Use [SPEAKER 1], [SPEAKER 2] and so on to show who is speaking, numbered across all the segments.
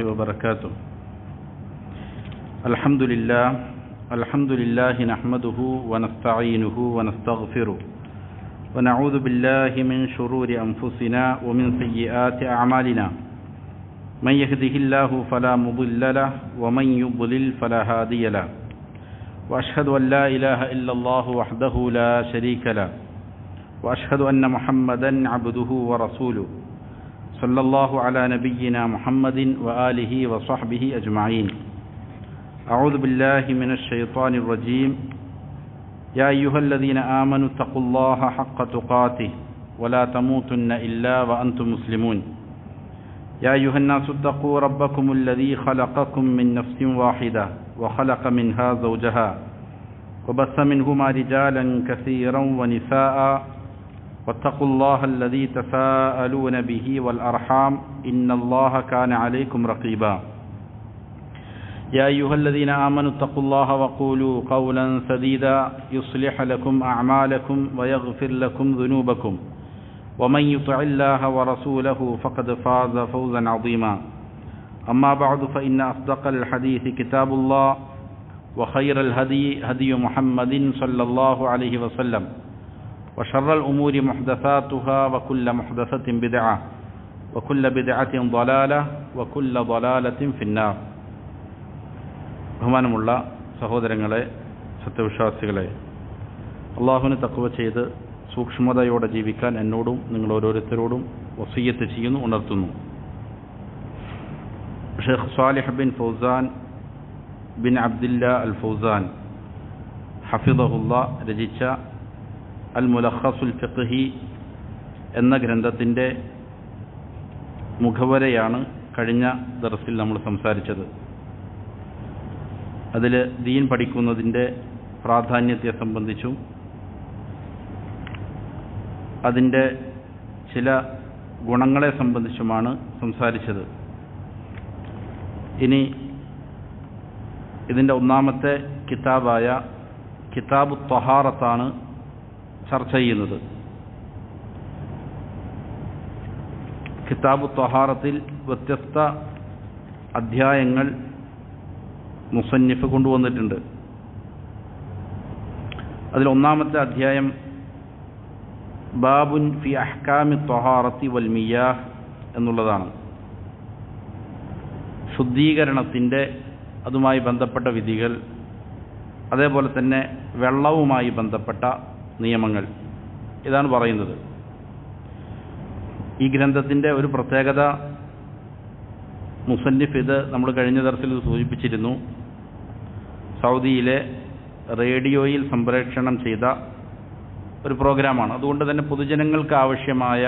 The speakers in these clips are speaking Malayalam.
[SPEAKER 1] وبركاته. الحمد لله نحمده ونستعينه ونستغفره ونعوذ بالله من شرور أنفسنا ومن سيئات أعمالنا. من يهده الله فلا مضل له ومن يضلل فلا هادي له. وأشهد أن لا إله إلا الله وحده لا شريك له وأشهد أن محمدا عبده ورسوله صلى الله على نبينا محمد وآله وصحبه أجمعين. أعوذ بالله من الشيطان الرجيم. يا أيها الذين آمنوا اتقوا الله حق تقاته ولا تموتن إلا وأنتم مسلمون. يا أيها الناس اتقوا ربكم الذي خلقكم من نفس واحدة وخلق منها زوجها وبث منهما رجالا كثيرا ونساء واتقوا الله الذي تساءلون به والأرحام إن الله كان عليكم رقيبا. يا أيها الذين آمنوا اتقوا الله وقولوا قولا سديدا يصلح لكم أعمالكم ويغفر لكم ذنوبكم ومن يطع الله ورسوله فقد فاز فوزا عظيما. أما بعد فإن أصدق الحديث كتاب الله وخير الهدي هدي محمد صلى الله عليه وسلم وشر الأمور محدثاتها وكل محدثة بدعة وكل بدعة ضلالة وكل ضلالة في النار. ബഹുമാനമുള്ള സഹോദരങ്ങളെ, സത്യവിശ്വാസികളെ, അള്ളാഹുവിനെ തഖ്വ ചെയ്ത് സൂക്ഷ്മതയോടെ ജീവിക്കാൻ എന്നോടും നിങ്ങൾ ഓരോരുത്തരോടും വസിയ്യത്ത് ചെയ്യുന്നു, ഉണർത്തുന്നു. Sheikh Salih bin Fawzan bin Abdillah al Fawzan ഹഫിദഹുല്ലാ രചിച്ച അൽ മുലഖസുൽ ഫിഖ്ഹി എന്ന ഗ്രന്ഥത്തിൻ്റെ മുഖവരയാണ് കഴിഞ്ഞ ദർസിൽ നമ്മൾ സംസാരിച്ചത്. അതിൽ ദീൻ പഠിക്കുന്നതിൻ്റെ പ്രാധാന്യത്തെ സംബന്ധിച്ചും അതിൻ്റെ ചില ഗുണങ്ങളെ സംബന്ധിച്ചുമാണ് സംസാരിച്ചത്. ഇനി ഇതിൻ്റെ ഒന്നാമത്തെ കിതാബായ കിതാബു ത്വഹാറത്താണ് ചർച്ച ചെയ്യുന്നത്. കിതാബു ത്വഹാറത്തിൽ വ്യത്യസ്ത അധ്യായങ്ങൾ മുസന്നിഫ് കൊണ്ടുവന്നിട്ടുണ്ട്. അതിൽ ഒന്നാമത്തെ അധ്യായം ബാബുൻ ഫി അഹ്കാമി ത്വഹാറത്തി വൽ മിയാഹ് എന്നുള്ളതാണ്. ശുദ്ധീകരണത്തിൻ്റെ അതുമായി ബന്ധപ്പെട്ട വിധികൾ, അതേപോലെ തന്നെ വെള്ളവുമായി ബന്ധപ്പെട്ട നിയമങ്ങൾ, ഇതാണ് പറയുന്നത്. ഈ ഗ്രന്ഥത്തിൻ്റെ ഒരു പ്രത്യേകത, മുസന്നിഫ് ഇത് നമ്മൾ കഴിഞ്ഞ ദർസിൽ സൂചിപ്പിച്ചിരുന്നു, സൗദിയിലെ റേഡിയോയിൽ സംപ്രേഷണം ചെയ്ത ഒരു പ്രോഗ്രാമാണ്. അതുകൊണ്ട് തന്നെ പൊതുജനങ്ങൾക്ക് ആവശ്യമായ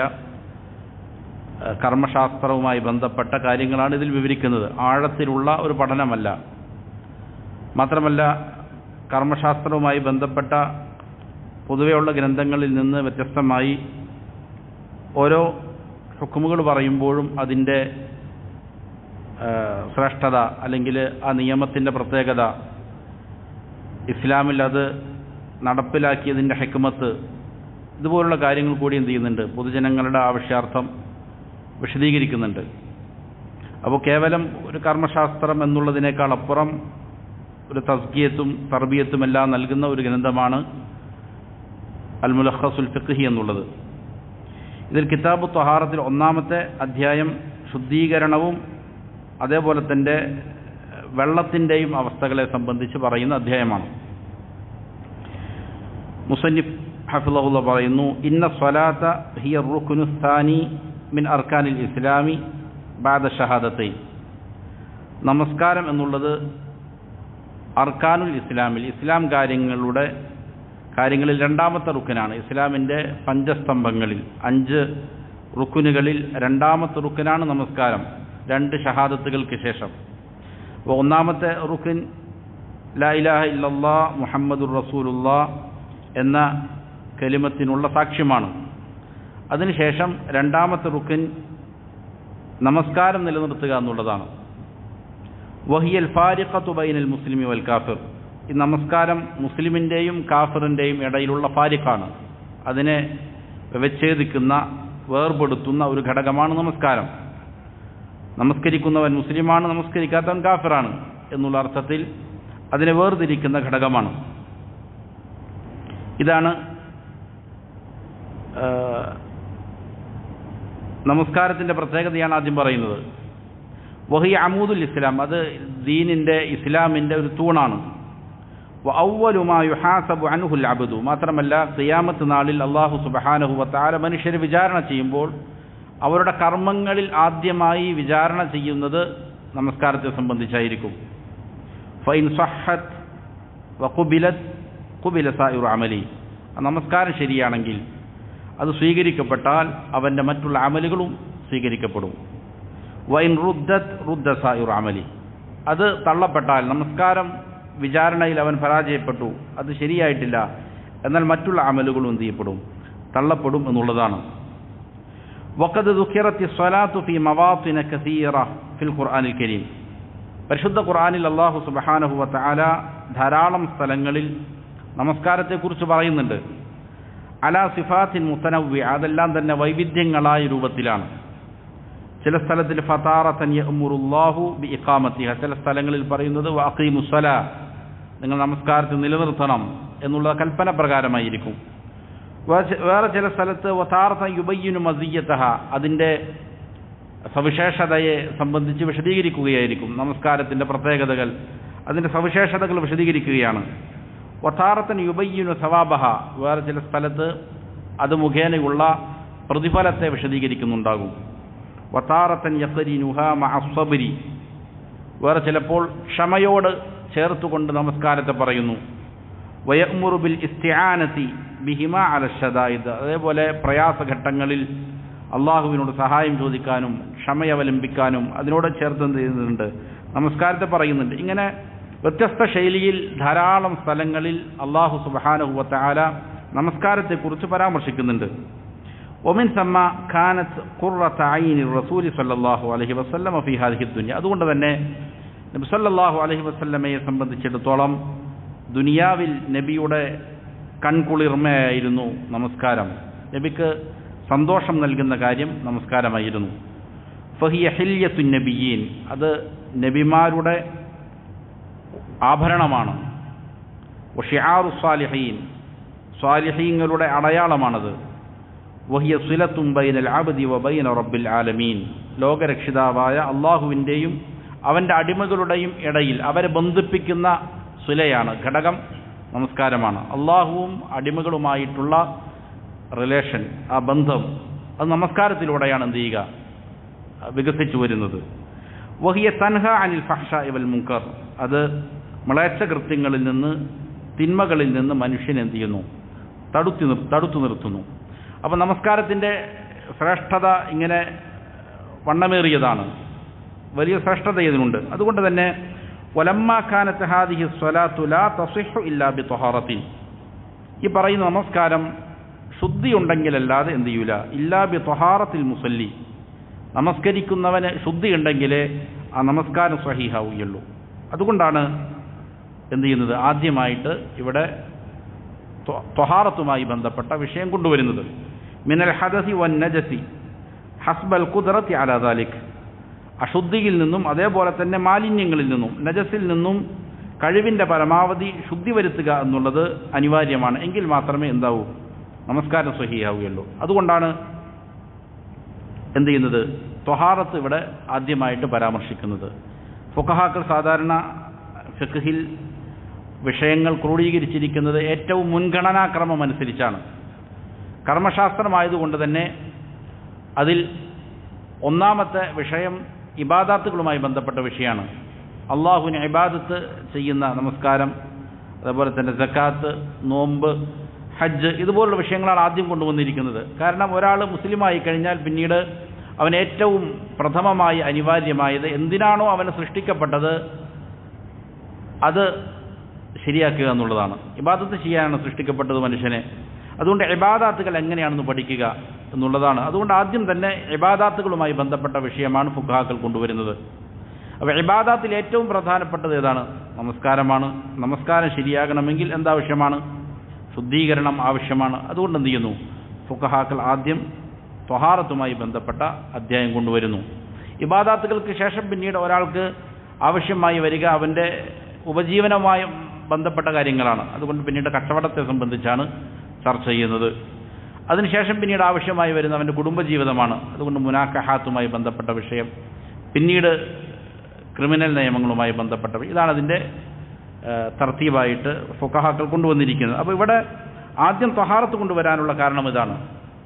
[SPEAKER 1] കർമ്മശാസ്ത്രവുമായി ബന്ധപ്പെട്ട കാര്യങ്ങളാണ് ഇതിൽ വിവരിക്കുന്നത്. ആഴത്തിലുള്ള ഒരു പഠനമല്ല. മാത്രമല്ല, കർമ്മശാസ്ത്രവുമായി ബന്ധപ്പെട്ട പൊതുവെയുള്ള ഗ്രന്ഥങ്ങളിൽ നിന്ന് വ്യത്യസ്തമായി ഓരോ ഹുക്കുമുകൾ പറയുമ്പോഴും അതിൻ്റെ ശ്രേഷ്ഠത അല്ലെങ്കിൽ ആ നിയമത്തിൻ്റെ പ്രത്യേകത, ഇസ്ലാമിൽ അത് നടപ്പിലാക്കിയതിൻ്റെ ഹിക്മത്ത്, ഇതുപോലുള്ള കാര്യങ്ങൾ കൂടി എന്ത് ചെയ്യുന്നുണ്ട്, പൊതുജനങ്ങളുടെ ആവശ്യാർത്ഥം വിശദീകരിക്കുന്നുണ്ട്. അപ്പോൾ കേവലം ഒരു കർമ്മശാസ്ത്രം എന്നുള്ളതിനേക്കാൾ അപ്പുറം ഒരു തസ്കിയത്തും തർബിയത്തും എല്ലാം നൽകുന്ന ഒരു ഗ്രന്ഥമാണ് അൽ മുലഖസുൽ ഫിഖ്ഹി എന്നുള്ളത്. ഇതിൽ കിതാബു ത്വഹാറത്തിൽ ഒന്നാമത്തെ അധ്യായം ശുദ്ധീകരണവും അതേപോലെ തന്നെ വെള്ളത്തിൻ്റെയും അവസ്ഥകളെ സംബന്ധിച്ച് പറയുന്ന അധ്യായമാണ്. മുസന്നിഫ് ഹഫിളഹുല്ലാ പറയുന്നു, ഇന്ന സ്വലാത്ത ഹിയ റുക്നു സ്ഥാനി മിൻ അർക്കാനിൽ ഇസ്ലാമി ബഅദ ഷഹാദത്തൈൻ. നമസ്കാരം എന്നുള്ളത് അർക്കാനുൽ ഇസ്ലാമിൽ, ഇസ്ലാം കാര്യങ്ങളിൽ രണ്ടാമത്തെ റുക്കനാണ്. ഇസ്ലാമിൻ്റെ പഞ്ചസ്തംഭങ്ങളിൽ, 5 റുക്കുനുകളിൽ രണ്ടാമത്തെ റുക്കനാണ് നമസ്കാരം, 2 ഷഹാദത്തുകൾക്ക് ശേഷം. അപ്പോൾ ഒന്നാമത്തെ റുക്കൻ ലാ ഇലാഹ ഇല്ലല്ലാഹ് മുഹമ്മദുർ റസൂലുള്ളാഹ് എന്ന കലിമത്തിനുള്ള സാക്ഷ്യമാണ്. അതിനുശേഷം രണ്ടാമത്തെ റുക്കൻ നമസ്കാരം നിലനിർത്തുക എന്നുള്ളതാണ്. വഹിയൽ ഫാരിഖത്തു ബൈനൽ മുസ്ലിമി വൽ കാഫിർ. ഈ നമസ്കാരം മുസ്ലിമിൻ്റെയും കാഫിറിൻ്റെയും ഇടയിലുള്ള ഫാരിഖാണ്. അതിനെ വിച്ഛേദിക്കുന്ന, വേർപെടുത്തുന്ന ഒരു ഘടകമാണ് നമസ്കാരം. നമസ്കരിക്കുന്നവൻ മുസ്ലിമാണ്, നമസ്കരിക്കാത്തവൻ കാഫിറാണ് എന്നുള്ള അർത്ഥത്തിൽ അതിനെ വേർതിരിക്കുന്ന ഘടകമാണ്. ഇതാണ് നമസ്കാരത്തിൻ്റെ പ്രത്യേകതയാണ് ആദ്യം പറയുന്നത്. വഹിയ അമൂദുൽ ഇസ്ലാം, അത് ദീനിൻ്റെ ഇസ്ലാമിൻ്റെ ഒരു തൂണാണ്. വഅവ്വലു മാ യുഹാസബു അൻഹുൽ അബ്ദു, മാത്രമല്ല ഖിയാമത്ത് നാളിൽ അല്ലാഹു സുബ്ഹാനഹു വ തആല മനുഷ്യരെ വിചാരണ ചെയ്യുമ്പോൾ അവരുടെ കർമ്മങ്ങളിൽ ആദ്യമായി വിചാരണ ചെയ്യുന്നത് നമസ്കാരത്തെ സംബന്ധിച്ചായിരിക്കും. ഫൈൻ സഹ്ഹത് വഖുബിലത് ഖുബില സായിറു അമലി, നമസ്കാരം ശരിയാണെങ്കിൽ അത് സ്വീകരിക്കപ്പെട്ടാൽ അവൻ്റെ മറ്റുള്ള അമലുകളും സ്വീകരിക്കപ്പെടും. വൈൻ റുദ്ദത് റുദ്ദ സായിറു അമലി, അത് തള്ളപ്പെട്ടാൽ, നമസ്കാരം വിചാരണയിൽ അവൻ പരാജയപ്പെട്ടു, അത് ശരിയായിട്ടില്ല, എന്നാൽ മറ്റുള്ള അമലുകളും എന്ത് ചെയ്യപ്പെടും? തള്ളപ്പെടും എന്നുള്ളതാണ്. വഖദ് ദുഖിറത്തി സ്വലാത്തു ഫി മവാത്തിന കസീറ ഫിൽ ഖുർആനിൽ കരീം, പരിശുദ്ധ ഖുർആനിൽ അല്ലാഹു സുബ്ഹാനഹു വ തആല ധാരാളം സ്ഥലങ്ങളിൽ നമസ്കാരത്തെക്കുറിച്ച് പറയുന്നുണ്ട്. അലാ സിഫാത്തിൻ മുതനവ്വി, അതെല്ലാം തന്നെ വൈവിധ്യങ്ങളായ രൂപത്തിലാണ്. ചില സ്ഥലത്തിൽ ഫതാറതൻ യഅ്മുറുല്ലാഹു ബി ഇഖാമത്തിഹ, ചില സ്ഥലങ്ങളിൽ പറയുന്നത് വഅഖീമുസ്സലാ, നിങ്ങൾ നമസ്കാരത്തെ നിലനിർത്തണം എന്നുള്ള കൽപ്പന പ്രകാരമായിരിക്കും. വേറെ ചില സ്ഥലത്ത് വതാറതൻ യുബയ്യിനു മസിയ്യതഹ, അതിൻ്റെ സവിശേഷതയെ സംബന്ധിച്ച് വിശദീകരിക്കുകയായിരിക്കും. നമസ്കാരത്തിൻ്റെ പ്രത്യേകതകൾ, അതിൻ്റെ സവിശേഷതകൾ വിശദീകരിക്കുകയാണ്. വതാറതൻ യുബയ്യിനു സവാബഹ, വേറെ ചില സ്ഥലത്ത് അത് മുഖേനയുള്ള പ്രതിഫലത്തെ വിശദീകരിക്കുന്നുണ്ടാകും. വതാറതൻ യഖരിനുഹ മഅ സബ്രി, വേറെ ചിലപ്പോൾ ക്ഷമയോട് ചേർത്തുകൊണ്ട് നമസ്കാരത്തെ പറയുന്നു. വയഅ്മുറു ബിൽ ഇസ്തിആനതി ബിഹിമാ അല ശദായിദ്, അതേപോലെ പ്രയാസഘട്ടങ്ങളിൽ അള്ളാഹുവിനോട് സഹായം ചോദിക്കാനും ക്ഷമയവലംബിക്കാനും അതിനോട് ചേർത്ത് എന്ത് ചെയ്യുന്നുണ്ട്? നമസ്കാരത്തെ പറയുന്നുണ്ട്. ഇങ്ങനെ വ്യത്യസ്ത ശൈലിയിൽ ധാരാളം സ്ഥലങ്ങളിൽ അള്ളാഹു സുബ്ഹാനഹു വ തആല നമസ്കാരത്തെക്കുറിച്ച് പരാമർശിക്കുന്നുണ്ട്. ഒമിൻ സമ്മ ഖാനത്ത് ഖുർറത ഐനി റസൂലി സ്വല്ലല്ലാഹു അലൈഹി വസല്ലമ ഫീ ഹാദിഹി ദുനിയ, അതുകൊണ്ട് തന്നെ നബി സ്വല്ലല്ലാഹു അലൈഹി വസല്ലമയെ സംബന്ധിച്ചിടത്തോളം ദുനിയാവിൽ നബിയുടെ കൺകുളിർമയായിരുന്നു നമസ്കാരം. നബിക്ക് സന്തോഷം നൽകുന്ന കാര്യം നമസ്കാരമായിരുന്നു. ഫഹിയ ഹില്യത്തുൻ നബിയീൻ, അത് നബിമാരുടെ ആഭരണമാണ്. വഷിആറു സ്വാലിഹീൻ, സ്വാലിഹീങ്ങളുടെ അടയാളമാണത്. വഹിയ സിലത്തും ബൈനൽ അബ്ദി വ ബൈന റബ്ബിൽ ആലമീൻ, ലോകരക്ഷിതാവായ അള്ളാഹുവിൻ്റെയും അവൻ്റെ അടിമകളുടെയും ഇടയിൽ അവരെ ബന്ധിപ്പിക്കുന്ന സുലയാണ്, ഘടകം നമസ്കാരമാണ്. അള്ളാഹുവും അടിമകളുമായിട്ടുള്ള റിലേഷൻ, ആ ബന്ധം, അത് നമസ്കാരത്തിലൂടെയാണ് എന്ത് ചെയ്യുക? വികസിച്ചു വരുന്നത്. വഹിയ തൻഹ അനിൽ ഫഹ്ശാഇ വൽ മുൻകർ, അത് മ്ലേച്ഛ കൃത്യങ്ങളിൽ നിന്ന്, തിന്മകളിൽ നിന്ന് മനുഷ്യനെ എന്ത് ചെയ്യുന്നു? തടുത്തു നിർത്തുന്നു. അപ്പോൾ നമസ്കാരത്തിൻ്റെ ശ്രേഷ്ഠത ഇങ്ങനെ വണ്ണമേറിയതാണ്, വലിയ ശ്രേഷ്ഠത ഇതിനുണ്ട്. അതുകൊണ്ട് തന്നെ വലമ്മാ കാനത്ത് ഹാദിഹി സ്വലാത്തു ലാ തസിഹു ഇല്ലാ ബി ത്വഹാറത്തിൻ, ഈ പറയുന്ന നമസ്കാരം ശുദ്ധി ഉണ്ടെങ്കിലല്ലാതെ എന്ത് ചെയ്യൂല? ഇല്ലാ ബി ത്വഹാറത്തിൽ മുസല്ലി, നമസ്കരിക്കുന്നവന് ശുദ്ധി ഉണ്ടെങ്കിലേ ആ നമസ്കാരം സ്വഹീഹാവുകയുള്ളൂ. അതുകൊണ്ടാണ് എന്ത് ചെയ്യുന്നത്? ആദ്യമായിട്ട് ഇവിടെ ത്വഹാറത്തുമായി ബന്ധപ്പെട്ട വിഷയം കൊണ്ടുവരുന്നത്. മിനൽ ഹദസി വൻ നജസി ഹസ്ബൽ ഖുദ്റത്തി അലാ ദാലിക്, അശുദ്ധിയിൽ നിന്നും അതേപോലെ തന്നെ മാലിന്യങ്ങളിൽ നിന്നും നജസിൽ നിന്നും കഴിവിൻ്റെ പരമാവധി ശുദ്ധി വരുത്തുക എന്നുള്ളത് അനിവാര്യമാണ്. എങ്കിൽ മാത്രമേ എന്താവൂ? നമസ്കാരം സ്വഹീഹാവുകയുള്ളൂ. അതുകൊണ്ടാണ് എന്ത് ചെയ്യുന്നത്? ത്വഹാറത്ത് ഇവിടെ ആദ്യമായിട്ട് പരാമർശിക്കുന്നത്. ഫുഖഹാക്കൾ സാധാരണ ഫിഖ്ഹിൽ വിഷയങ്ങൾ ക്രോഡീകരിച്ചിരിക്കുന്നത് ഏറ്റവും മുൻഗണനാക്രമം അനുസരിച്ചാണ്. കർമ്മശാസ്ത്രമായതുകൊണ്ട് തന്നെ അതിൽ ഒന്നാമത്തെ വിഷയം ഇബാദാത്തുകളുമായി ബന്ധപ്പെട്ട വിഷയമാണ്. അള്ളാഹുവിന് ഇബാദത്ത് ചെയ്യുന്ന നമസ്കാരം, അതേപോലെ തന്നെ സക്കാത്ത്, നോമ്പ്, ഹജ്ജ്, ഇതുപോലുള്ള വിഷയങ്ങളാണ് ആദ്യം കൊണ്ടുവന്നിരിക്കുന്നത്. കാരണം ഒരാൾ മുസ്ലിമായി കഴിഞ്ഞാൽ പിന്നീട് അവൻ ഏറ്റവും പ്രഥമമായി അനിവാര്യമായത് എന്തിനാണോ അവന് സൃഷ്ടിക്കപ്പെട്ടത് അത് ശരിയാക്കുക എന്നുള്ളതാണ്. ഇബാദത്ത് ചെയ്യാനാണ് സൃഷ്ടിക്കപ്പെട്ടത് മനുഷ്യനെ. അതുകൊണ്ട് ഇബാദാത്തുകൾ എങ്ങനെയാണെന്ന് പഠിക്കുക എന്നുള്ളതാണ്. അതുകൊണ്ട് ആദ്യം തന്നെ ഇബാദാത്തുകളുമായി ബന്ധപ്പെട്ട വിഷയമാണ് ഫുഖഹാക്കൾ കൊണ്ടുവരുന്നത്. അപ്പോൾ ഇബാദാത്തിൽ ഏറ്റവും പ്രധാനപ്പെട്ടത് ഏതാണ്? നമസ്കാരമാണ്. നമസ്കാരം ശരിയാകണമെങ്കിൽ എന്താവശ്യമാണ്? ശുദ്ധീകരണം ആവശ്യമാണ്. അതുകൊണ്ട് എന്ത് ചെയ്യുന്നു? ഫുഖഹാക്കൾ ആദ്യം ത്വഹാറത്തുമായി ബന്ധപ്പെട്ട അധ്യായം കൊണ്ടുവരുന്നു. ഇബാദാത്തുകൾക്ക് ശേഷം പിന്നീട് ഒരാൾക്ക് ആവശ്യമായി വരിക അവൻ്റെ ഉപജീവനവുമായി ബന്ധപ്പെട്ട കാര്യങ്ങളാണ്. അതുകൊണ്ട് പിന്നീട് കച്ചവടത്തെ സംബന്ധിച്ചാണ് ചർച്ച ചെയ്യുന്നത്. അതിനുശേഷം പിന്നീട് ആവശ്യമായി വരുന്ന അവൻ്റെ കുടുംബജീവിതമാണ്. അതുകൊണ്ട് മുനാക്കഹാത്തുമായി ബന്ധപ്പെട്ട വിഷയം, പിന്നീട് ക്രിമിനൽ നിയമങ്ങളുമായി ബന്ധപ്പെട്ട, ഇതാണ് അതിൻ്റെ തർത്തീബായിട്ട് ഫുഖഹാക്കൾ കൊണ്ടുവന്നിരിക്കുന്നത്. അപ്പോൾ ഇവിടെ ആദ്യം ത്വഹാറത്ത് കൊണ്ടുവരാനുള്ള കാരണം ഇതാണ്.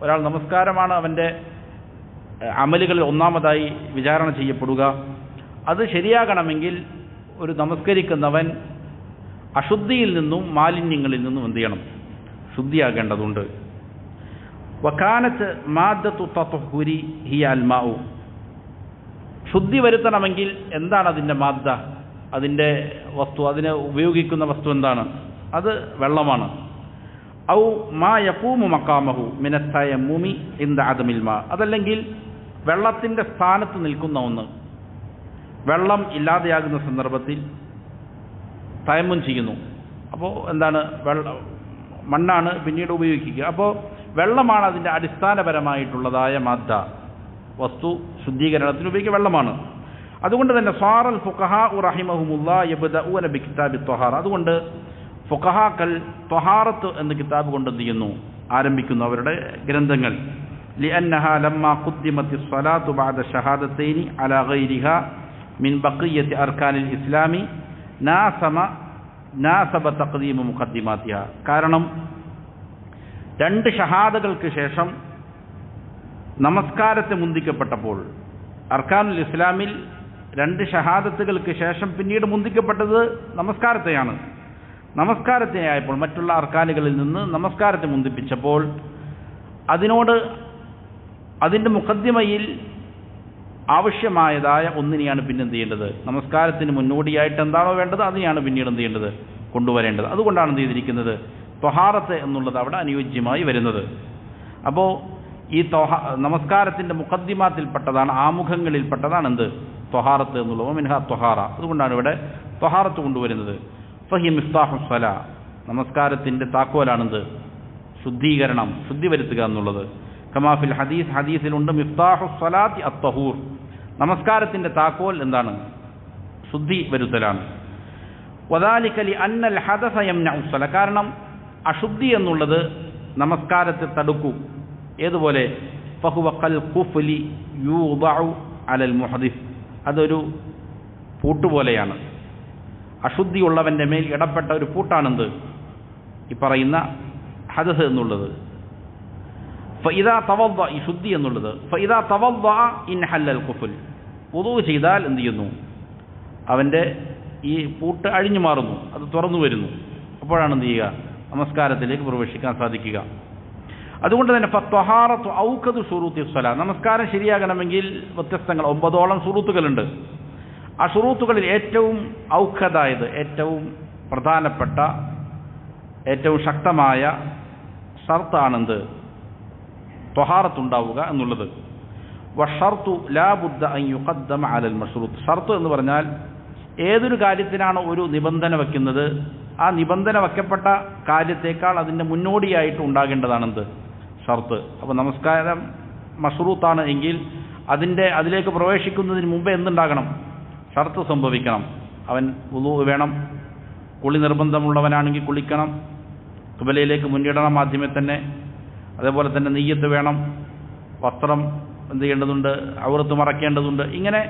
[SPEAKER 1] ഒരാൾ നമസ്കാരമാണ് അവൻ്റെ അമലുകളിൽ ഒന്നാമതായി വിചാരണ ചെയ്യപ്പെടുക. അത് ശരിയാകണമെങ്കിൽ ഒരു നമസ്കരിക്കുന്നവൻ അശുദ്ധിയിൽ നിന്നും മാലിന്യങ്ങളിൽ നിന്നും എന്ത് ചെയ്യണം? ശുദ്ധിയാകേണ്ടതുണ്ട്. വകാനത്ത് മാദ്ദത്തു തത്ഹുരി ഹിയ അൽമാഉ. ശുദ്ധി വരുത്തണമെങ്കിൽ എന്താണ് അതിൻ്റെ മാദ്ദ, അതിൻ്റെ വസ്തു, അതിനെ ഉപയോഗിക്കുന്ന വസ്തു എന്താണ്? അത് വെള്ളമാണ്. ഔ മാ യഖൂമു മഖാമഹു മിനത് തയമ്മുമി ഇൻദ അദമിൽ മാ. അതല്ലെങ്കിൽ വെള്ളത്തിൻ്റെ സ്ഥാനത്ത് നിൽക്കുന്ന ഒന്ന്. വെള്ളം ഇല്ലാതെയാകുന്ന സന്ദർഭത്തിൽ തയമ്മും ചെയ്യുന്നു. അപ്പോൾ എന്താണ്? മണ്ണാണ് പിന്നീട് ഉപയോഗിക്കുക. അപ്പോൾ വെള്ളമാണ് അതിൻ്റെ അടിസ്ഥാനപരമായിട്ടുള്ളതായ മാദ്ദ, വസ്തു ശുദ്ധീകരണത്തിന് ഉപയോഗിക്കുക വെള്ളമാണ്. അതുകൊണ്ട് തന്നെ സാറൽ ഫുഖഹാ റഹിമഹുമുല്ലാ യബ്ദഊന ബികിതാബി ത്വഹാറ. അതുകൊണ്ട് ഫുഖഹാക്കൾ ത്വഹാറത്ത് എന്ന കിതാബ് കൊണ്ട് എന്ത് ചെയ്യുന്നു? ആരംഭിക്കുന്നു അവരുടെ ഗ്രന്ഥങ്ങൾ. ലിഅന്നഹാ ലമ്മാ ഖുദ്ദിമത്തി സ്വലാത്തു ബഅദ ഷഹാദത്തൈനി അലാ ഗൈരിഹാ മിൻ ബഖിയ്യത്തി അർക്കാനിൽ ഇസ്ലാമി നാസബ തഖ്ദീമു മുഖദ്ദിമാത്തിഹാ. കാരണം രണ്ട് ഷഹാദകൾക്ക് ശേഷം നമസ്കാരത്തെ മുന്തിക്കപ്പെട്ടപ്പോൾ, അർക്കാനുൽ ഇസ്ലാമിൽ രണ്ട് ഷഹാദത്തുകൾക്ക് ശേഷം പിന്നീട് മുന്തിക്കപ്പെട്ടത് നമസ്കാരത്തെയാണ്. നമസ്കാരത്തെ ആയപ്പോൾ മറ്റുള്ള അർക്കാനുകളിൽ നിന്ന് നമസ്കാരത്തെ മുന്തിപ്പിച്ചപ്പോൾ അതിനോട് അതിൻ്റെ മുഖദ്ദിമയിൽ ആവശ്യമായതായ ഒന്നിനെയാണ് പിന്നെ എന്ത് ചെയ്യേണ്ടത്? നമസ്കാരത്തിന് മുന്നോടിയായിട്ട് എന്താണോ വേണ്ടത് അതിനെയാണ് പിന്നീട് എന്ത് ചെയ്യേണ്ടത്? കൊണ്ടുവരേണ്ടത്. അതുകൊണ്ടാണ് എന്ത് ചെയ്തിരിക്കുന്നത്? ത്വഹാറത്ത് എന്നുള്ളത് അവിടെ അനുയോജ്യമായി വരുന്നത്. അപ്പോൾ ഈ നമസ്കാരത്തിൻ്റെ മുഖദ്ദിമാത്തിൽപ്പെട്ടതാണ്, ആമുഖങ്ങളിൽപ്പെട്ടതാണ് എന്ത്? ത്വഹാറത്ത് എന്നുള്ളത്. മിൻഹ ത്വഹാറ. അതുകൊണ്ടാണ് ഇവിടെ ത്വഹാറത്ത് കൊണ്ടുവരുന്നത്. ഫഹി മിഫ്താഹു സ്വലാ. നമസ്കാരത്തിൻ്റെ താക്കോലാണെന്ത്? ശുദ്ധീകരണം, ശുദ്ധി വരുത്തുക എന്നുള്ളത്. കമാഫിൽ ഹദീസ്, ഹദീസിലുണ്ട് മിഫ്താഹു സ്വലാത്തി അത്തഹൂർ. നമസ്കാരത്തിൻ്റെ താക്കോൽ എന്താണ്? ശുദ്ധി വരുത്തലാണ്. വദാലിക ലിഅന്നൽ ഹദസ യംനഉ സ്വല. കാരണം അശുദ്ധി എന്നുള്ളത് നമസ്കാരത്തെ തടുക്കും. ഏതുപോലെ? ഫഹുവ ഖൽ ഖുഫ്ലി യൂദഉ അലൽ മുഹദിസ്. അതൊരു പൂട്ടുപോലെയാണ്. അശുദ്ധിയുള്ളവൻ്റെ മേൽ ഇടപെട്ട ഒരു പൂട്ടാണെന്ത്? ഈ പറയുന്ന ഹദസ് എന്നുള്ളത്. ഫഇദാ തവദ്ദ, ഈ ശുദ്ധി എന്നുള്ളത്. ഫഇദാ തവദ്ദ ഇൻ ഹല്ലൽ ഖുഫ്ൽ. വുദൂ ചെയ്താൽ എന്ത് ചെയ്യുന്നു? അവൻ്റെ ഈ പൂട്ട് അഴിഞ്ഞു മാറുന്നു, അത് തുറന്നു വരുന്നു. അപ്പോഴാണ് എന്ത് ചെയ്യുക? നമസ്കാരത്തിലേക്ക് പ്രവേശിക്കാൻ സാധിക്കുക. അതുകൊണ്ട് തന്നെ ഫത്വഹാറത്തു ഔഖദു ശുറൂത്തി സ്വലാ. നമസ്കാരം ശരിയാകണമെങ്കിൽ വ്യത്യസ്തങ്ങൾ 9ഓളം ശുറൂത്തുകളുണ്ട്. ആ ശുറൂത്തുകളിൽ ഏറ്റവും ഔഖദായത്, ഏറ്റവും പ്രധാനപ്പെട്ട, ഏറ്റവും ശക്തമായ ഷർത്താണെന്ത്? ത്വഹാറത്തുണ്ടാവുക എന്നുള്ളത്. വഷർത്തു ലാ ബുദ്ദ അൻ യുഖദ്ദമ അലൽ മശ്റൂത്ത്. ഷർത്ത് എന്ന് പറഞ്ഞാൽ ഏതൊരു കാര്യത്തിനാണോ ഒരു നിബന്ധന വയ്ക്കുന്നത്, ആ നിബന്ധന വയ്ക്കപ്പെട്ട കാര്യത്തേക്കാൾ അതിൻ്റെ മുന്നോടിയായിട്ട് ഉണ്ടാകേണ്ടതാണെന്ത്? ഷർത്ത്. അപ്പോൾ നമസ്കാരം മശ്റൂത്താണ് എങ്കിൽ അതിലേക്ക് പ്രവേശിക്കുന്നതിന് മുമ്പേ എന്തുണ്ടാകണം? ഷർത്ത് സംഭവിക്കണം. അവൻ വുളൂ വേണം, കുളി നിർബന്ധമുള്ളവനാണെങ്കിൽ കുളിക്കണം, ഖിബലയിലേക്ക് മുന്നിടണം ആദ്യമേ തന്നെ. അതേപോലെ തന്നെ നിയ്യത്ത് വേണം, വസ്ത്രം എന്ത് ചെയ്യേണ്ടതുണ്ട്? ഔറത്ത് മറയ്ക്കേണ്ടതുണ്ട്. ഇങ്ങനെ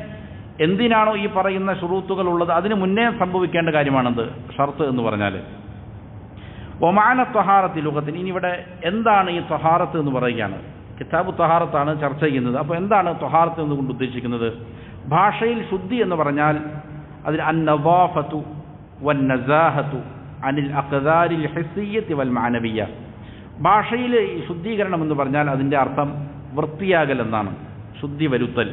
[SPEAKER 1] എന്തിനാണോ ഈ പറയുന്ന ശുറൂത്തുകൾ ഉള്ളത് അതിന് മുന്നേ സംഭവിക്കേണ്ട കാര്യമാണെന്ത്? ഷർത്ത് എന്ന് പറഞ്ഞാൽ. ഒമാന ത്വഹാറത്തി ലുഗത്തിന്. ഇനി ഇവിടെ എന്താണ് ഈ ത്വഹാറത്ത് എന്ന് പറയുകയാണ്. കിതാബ് ത്വഹാറത്താണ് ചർച്ച ചെയ്യുന്നത്. അപ്പോൾ എന്താണ് ത്വഹാറത്ത് എന്നുകൊണ്ട് ഉദ്ദേശിക്കുന്നത്? ഭാഷയിൽ ശുദ്ധി എന്ന് പറഞ്ഞാൽ അതിൽ അന്നവാഫത്തു വന്നസാഹത്തു അനിൽ അഖ്ദാരിൽ ഹിസ്സിയ്യത്തി വൽ മാനവിയ്യ. ഭാഷയിൽ ഈ ശുദ്ധീകരണം എന്ന് പറഞ്ഞാൽ അതിൻ്റെ അർത്ഥം വൃത്തിയാകൽ എന്നാണ്, ശുദ്ധി വരുത്തൽ.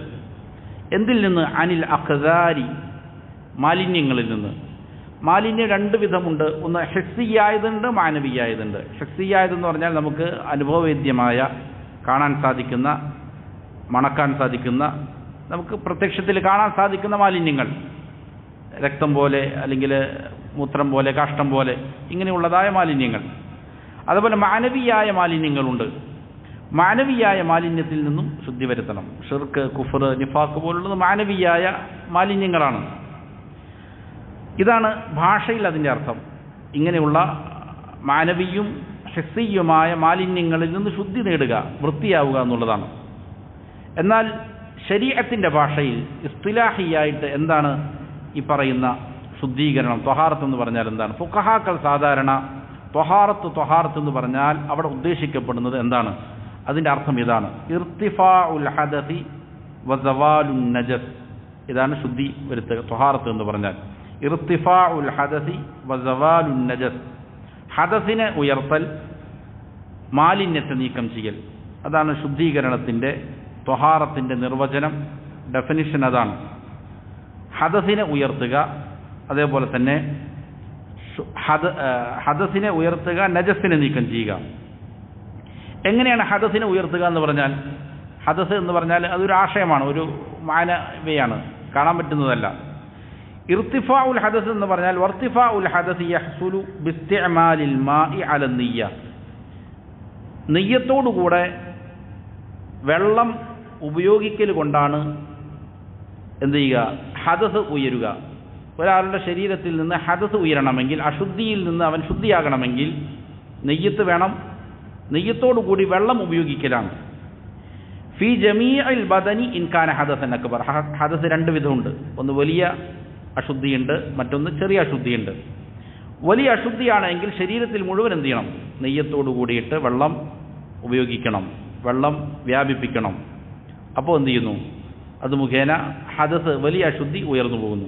[SPEAKER 1] എന്തിൽ നിന്ന്? അനിൽ അഖ്ദാരി, മാലിന്യങ്ങളിൽ നിന്ന്. മാലിന്യം രണ്ട് വിധമുണ്ട്. ഒന്ന് ഹിസ്സിയായതുണ്ട്, മാനവിയായതുണ്ട്. ഹിസ്സിയായതെന്ന് പറഞ്ഞാൽ നമുക്ക് അനുഭവവേദ്യമായ, കാണാൻ സാധിക്കുന്ന, മണക്കാൻ സാധിക്കുന്ന, നമുക്ക് പ്രത്യക്ഷത്തിൽ കാണാൻ സാധിക്കുന്ന മാലിന്യങ്ങൾ. രക്തം പോലെ അല്ലെങ്കിൽ മൂത്രം പോലെ കാഷ്ടം പോലെ ഇങ്ങനെയുള്ളതായ മാലിന്യങ്ങൾ. അതുപോലെ മാനവിയായ മാലിന്യങ്ങളുണ്ട്. മാനവിയായ മാലിന്യത്തിൽ നിന്നും ശുദ്ധി വരുത്തണം. ഷിർക്ക്, കുഫർ, നിഫാഖ് പോലുള്ളത് മാനവിയായ മാലിന്യങ്ങളാണ്. ഇതാണ് ഭാഷയിൽ അതിൻ്റെ അർത്ഥം. ഇങ്ങനെയുള്ള മാനവിയും ഹിസ്സിയുമായ മാലിന്യങ്ങളിൽ നിന്ന് ശുദ്ധി നേടുക, വൃത്തിയാവുക എന്നുള്ളതാണ്. എന്നാൽ ശരീഅത്തിൻ്റെ ഭാഷയിൽ ഇസ്തിലാഹിയായിട്ട് എന്താണ് ഈ പറയുന്ന ശുദ്ധീകരണം, ത്വഹാറത്ത് എന്ന് പറഞ്ഞാൽ എന്താണ്? ഫുഖഹാക്കൾ സാധാരണ ത്വഹാറത്ത് എന്ന് പറഞ്ഞാൽ അവിടെ ഉദ്ദേശിക്കപ്പെടുന്നത് എന്താണ്? അതിൻ്റെ അർത്ഥം ഇതാണ്: ഇർത്തിഫാഉൽ ഹദസി വസവാലുൻ നജസ്. ഇതാണ് ശുദ്ധി വരുത്തുക. ത്വഹാറത്ത് എന്ന് പറഞ്ഞാൽ ഇർത്തിഫാഉൽ ഹദസി വസവാലുൻ നജസ്, ഹദസിനെ ഉയർത്തൽ, മാലിന്യത്തെ നീക്കം ചെയ്യൽ. അതാണ് ശുദ്ധീകരണത്തിൻ്റെ, ത്വഹാറത്തിൻ്റെ നിർവചനം, ഡെഫിനിഷൻ അതാണ്. ഹദസിനെ ഉയർത്തുക, അതേപോലെ തന്നെ ഹദസിനെ ഉയർത്തുക, നജസിനെ നീക്കം ചെയ്യുക. എങ്ങനെയാണ് ഹദസിനെ ഉയർത്തുക എന്ന് പറഞ്ഞാൽ? ഹദസ് എന്ന് പറഞ്ഞാൽ അതൊരു ആശയമാണ്, ഒരു മാനവയാണ്, കാണാൻ പറ്റുന്നതല്ല. ഇർത്തിഫാഉൽ ഹദസ് എന്ന് പറഞ്ഞാൽ വർത്തിഫാഉൽ ഹദസ് യഹ്സുലു ബിസ്തിഅമാലിൽ മാഇ അല നിയ്യ. നിയ്യത്തോടുകൂടെ വെള്ളം ഉപയോഗിക്കൽ കൊണ്ടാണ് എന്ത് ചെയ്യുക? ഹദസ് ഉയരുക. ഒരാളുടെ ശരീരത്തിൽ നിന്ന് ഹദസ് ഉയരണമെങ്കിൽ, അശുദ്ധിയിൽ നിന്ന് അവൻ ശുദ്ധിയാകണമെങ്കിൽ നെയ്യത്ത് വേണം. നെയ്യത്തോടുകൂടി വെള്ളം ഉപയോഗിക്കലാണ്. ഫി ജമീഇൽ ബദനി ഇൻകാന ഹദസൻ അക്ബർ. ഹദസ് രണ്ട് വിധമുണ്ട്. ഒന്ന് വലിയ അശുദ്ധിയുണ്ട്, മറ്റൊന്ന് ചെറിയ അശുദ്ധിയുണ്ട്. വലിയ അശുദ്ധിയാണെങ്കിൽ ശരീരത്തിൽ മുഴുവൻ എന്ത് ചെയ്യണം? നെയ്യത്തോടു കൂടിയിട്ട് വെള്ളം ഉപയോഗിക്കണം, വെള്ളം വ്യാപിപ്പിക്കണം. അപ്പോൾ എന്ത് ചെയ്യുന്നു? അത് മുഖേന ഹദസ്, വലിയ അശുദ്ധി ഉയർന്നു പോകുന്നു.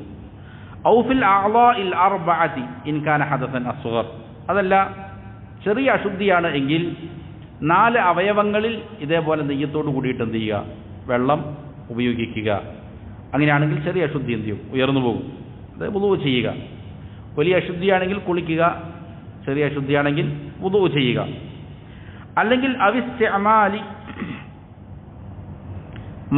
[SPEAKER 1] ഔഫിൽ അഅ്ളാഇൽ അർബഅതി ഇൻകാന ഹദസൻ അസ്ഗർ. അതല്ല, ചെറിയ അശുദ്ധിയാണ് എങ്കിൽ 4 അവയവങ്ങളിൽ ഇതേപോലെ നെയ്യത്തോട് കൂടിയിട്ട് എന്ത് ചെയ്യുക? വെള്ളം ഉപയോഗിക്കുക. അങ്ങനെയാണെങ്കിൽ ചെറിയ അശുദ്ധി എന്ത് ചെയ്യും? ഉയർന്നു പോകും. അത് വുളൂ ചെയ്യുക. വലിയ അശുദ്ധിയാണെങ്കിൽ കുളിക്കുക, ചെറിയ അശുദ്ധിയാണെങ്കിൽ വുളൂ ചെയ്യുക. അല്ലെങ്കിൽ അവിസ്തിഅമാലി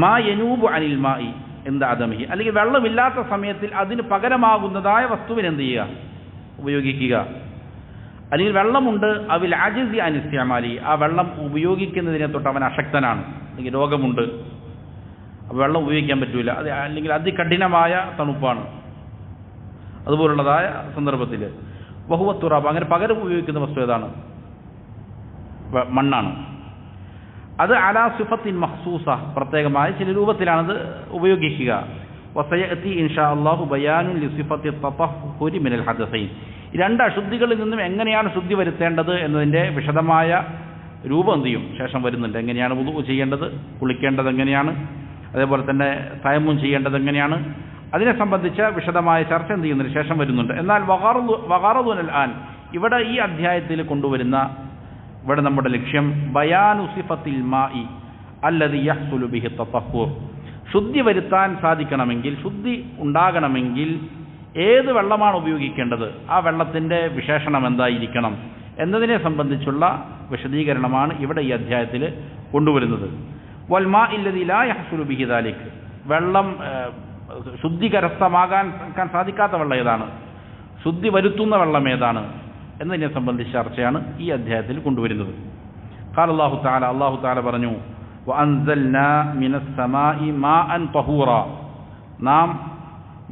[SPEAKER 1] മാ യനൂബു അനിൽ മായി എന്ത് അദമിഹി, അല്ലെങ്കിൽ വെള്ളമില്ലാത്ത സമയത്തിൽ അതിന് പകരമാകുന്നതായ വസ്തുവിന് എന്ത് ചെയ്യുക? ഉപയോഗിക്കുക. അല്ലെങ്കിൽ വെള്ളമുണ്ട്, അവിൽ അജിസി അനിസ്തിഅമാലി, ആ വെള്ളം ഉപയോഗിക്കുന്നതിനെ തൊട്ട് അവൻ അശക്തനാണ്, അല്ലെങ്കിൽ രോഗമുണ്ട്, അപ്പോൾ വെള്ളം ഉപയോഗിക്കാൻ പറ്റില്ല. അത് അല്ലെങ്കിൽ അതികഠിനമായ തണുപ്പാണ്, അതുപോലുള്ളതായ സന്ദർഭത്തിൽ വഹുവ തുറാബ്, അങ്ങനെ പകരം ഉപയോഗിക്കുന്ന വസ്തു ഏതാണ്? മണ്ണാണ്. അത് അലാ സിഫത്തിൻ മഖ്സൂസ, പ്രത്യേകമായ ചില രൂപത്തിലാണത് ഉപയോഗിക്കുക. വസയഅതി ഇൻഷാ അല്ലാഹു ബയാനുൻ ലിസിഫത്തി തതഹ്ഹുരി മിനൽ ഹദസൈൻ. ഈ 2 അശുദ്ധികളിൽ നിന്നും എങ്ങനെയാണ് ശുദ്ധി വരുത്തേണ്ടത് എന്നതിൻ്റെ വിശദമായ രൂപം എന്ത് ചെയ്യും? ശേഷം വരുന്നുണ്ട്. എങ്ങനെയാണ് വുളൂ ചെയ്യേണ്ടത്, കുളിക്കേണ്ടത് എങ്ങനെയാണ്, അതേപോലെ തന്നെ തയമ്മും ചെയ്യേണ്ടത് എങ്ങനെയാണ്, അതിനെ സംബന്ധിച്ച വിശദമായ ചർച്ച എന്ത് ചെയ്യുന്നതിന് ശേഷം വരുന്നുണ്ട്. എന്നാൽ വഗറദുൽ ആൻ, ഇവിടെ ഈ അധ്യായത്തിൽ കൊണ്ടുവരുന്ന, ഇവിടെ നമ്മുടെ ലക്ഷ്യം ബയാനു സിഫത്തിൽ മാഇ അല്ലദി യഹ്സുലു ബിഹി തതഹ്ഹുർ. ശുദ്ധി വരുത്താൻ സാധിക്കണമെങ്കിൽ, ശുദ്ധി ഉണ്ടാകണമെങ്കിൽ ഏത് വെള്ളമാണ് ഉപയോഗിക്കേണ്ടത്, ആ വെള്ളത്തിൻ്റെ വിശേഷണം എന്തായിരിക്കണം എന്നതിനെ സംബന്ധിച്ചുള്ള വിശദീകരണമാണ് ഇവിടെ ഈ അധ്യായത്തിൽ കൊണ്ടുവരുന്നത്. വൽ മാഇ അല്ലദി ലാ യഹ്സുലു ബിഹി ദാലിക്, വെള്ളം ശുദ്ധി കരസ്ഥമാകാൻ സാധിക്കാത്ത വെള്ളം ഏതാണ്, ശുദ്ധി വരുത്തുന്ന വെള്ളം ഏതാണ് എന്നതിനെ സംബന്ധിച്ച ചർച്ചയാണ് ഈ അധ്യായത്തിൽ കൊണ്ടുവരുന്നത്. ഖാല അല്ലാഹു തആല, അല്ലാഹു തആല പറഞ്ഞു: വഅൻസൽനാ മിനസ് സമാഇ മാഅൻ തഹൂറ, നാം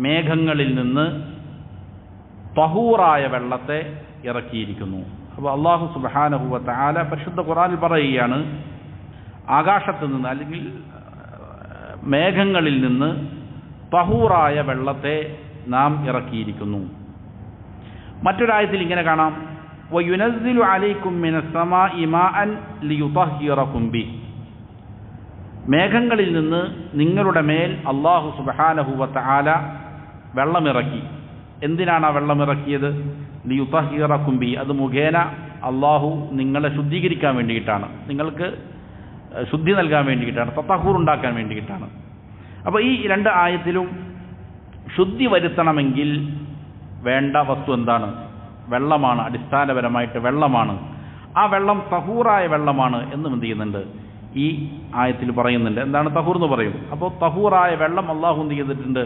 [SPEAKER 1] മേഘങ്ങളിൽ നിന്ന് തഹൂറായ വെള്ളത്തെ ഇറക്കിയിരിക്കുന്നു. അപ്പോൾ അല്ലാഹു സുബ്ഹാനഹു വ തആല പരിശുദ്ധ ഖുർആനിൽ പറയുകയാണ്, ആകാശത്ത് നിന്ന് അല്ലെങ്കിൽ മേഘങ്ങളിൽ നിന്ന് തഹൂറായ വെള്ളത്തെ നാം ഇറക്കിയിരിക്കുന്നു. മറ്റൊരായത്തിൽ ഇങ്ങനെ കാണാം: വയുനസ്സിലു അലൈക്കും മിനസ് സമാഇ മാഅൻ ലിയുതഹ്ഹിറകും ബിഹി, മേഘങ്ങളിൽ നിന്ന് നിങ്ങളുടെ മേൽ അല്ലാഹു സുബ്ഹാനഹു വ തആല വെള്ളമിറക്കി. എന്തിനാണ് ആ വെള്ളമിറക്കിയത്? ലിയുതഹ്ഹിറകും ബിഹി, അത് മുഖേന അല്ലാഹു നിങ്ങളെ ശുദ്ധീകരിക്കാൻ വേണ്ടിയിട്ടാണ്, നിങ്ങൾക്ക് ശുദ്ധി നൽകാൻ വേണ്ടിയിട്ടാണ്, തതഹൂർ ഉണ്ടാക്കാൻ വേണ്ടിയിട്ടാണ്. അപ്പോൾ ഈ 2 ആയത്തിലും ശുദ്ധി വരുത്തണമെങ്കിൽ വേണ്ട വസ്തു എന്താണ്? വെള്ളമാണ്. അടിസ്ഥാനപരമായിട്ട് വെള്ളമാണ്. ആ വെള്ളം തഹൂറായ വെള്ളമാണ് എന്നും എന്ത് ചെയ്യുന്നുണ്ട്? ഈ ആയത്തിൽ പറയുന്നുണ്ട്. എന്താണ് തഹൂർ എന്ന് പറയും? അപ്പോൾ തഹൂറായ വെള്ളം അള്ളാഹു എന്ത് ചെയ്തിട്ടുണ്ട്?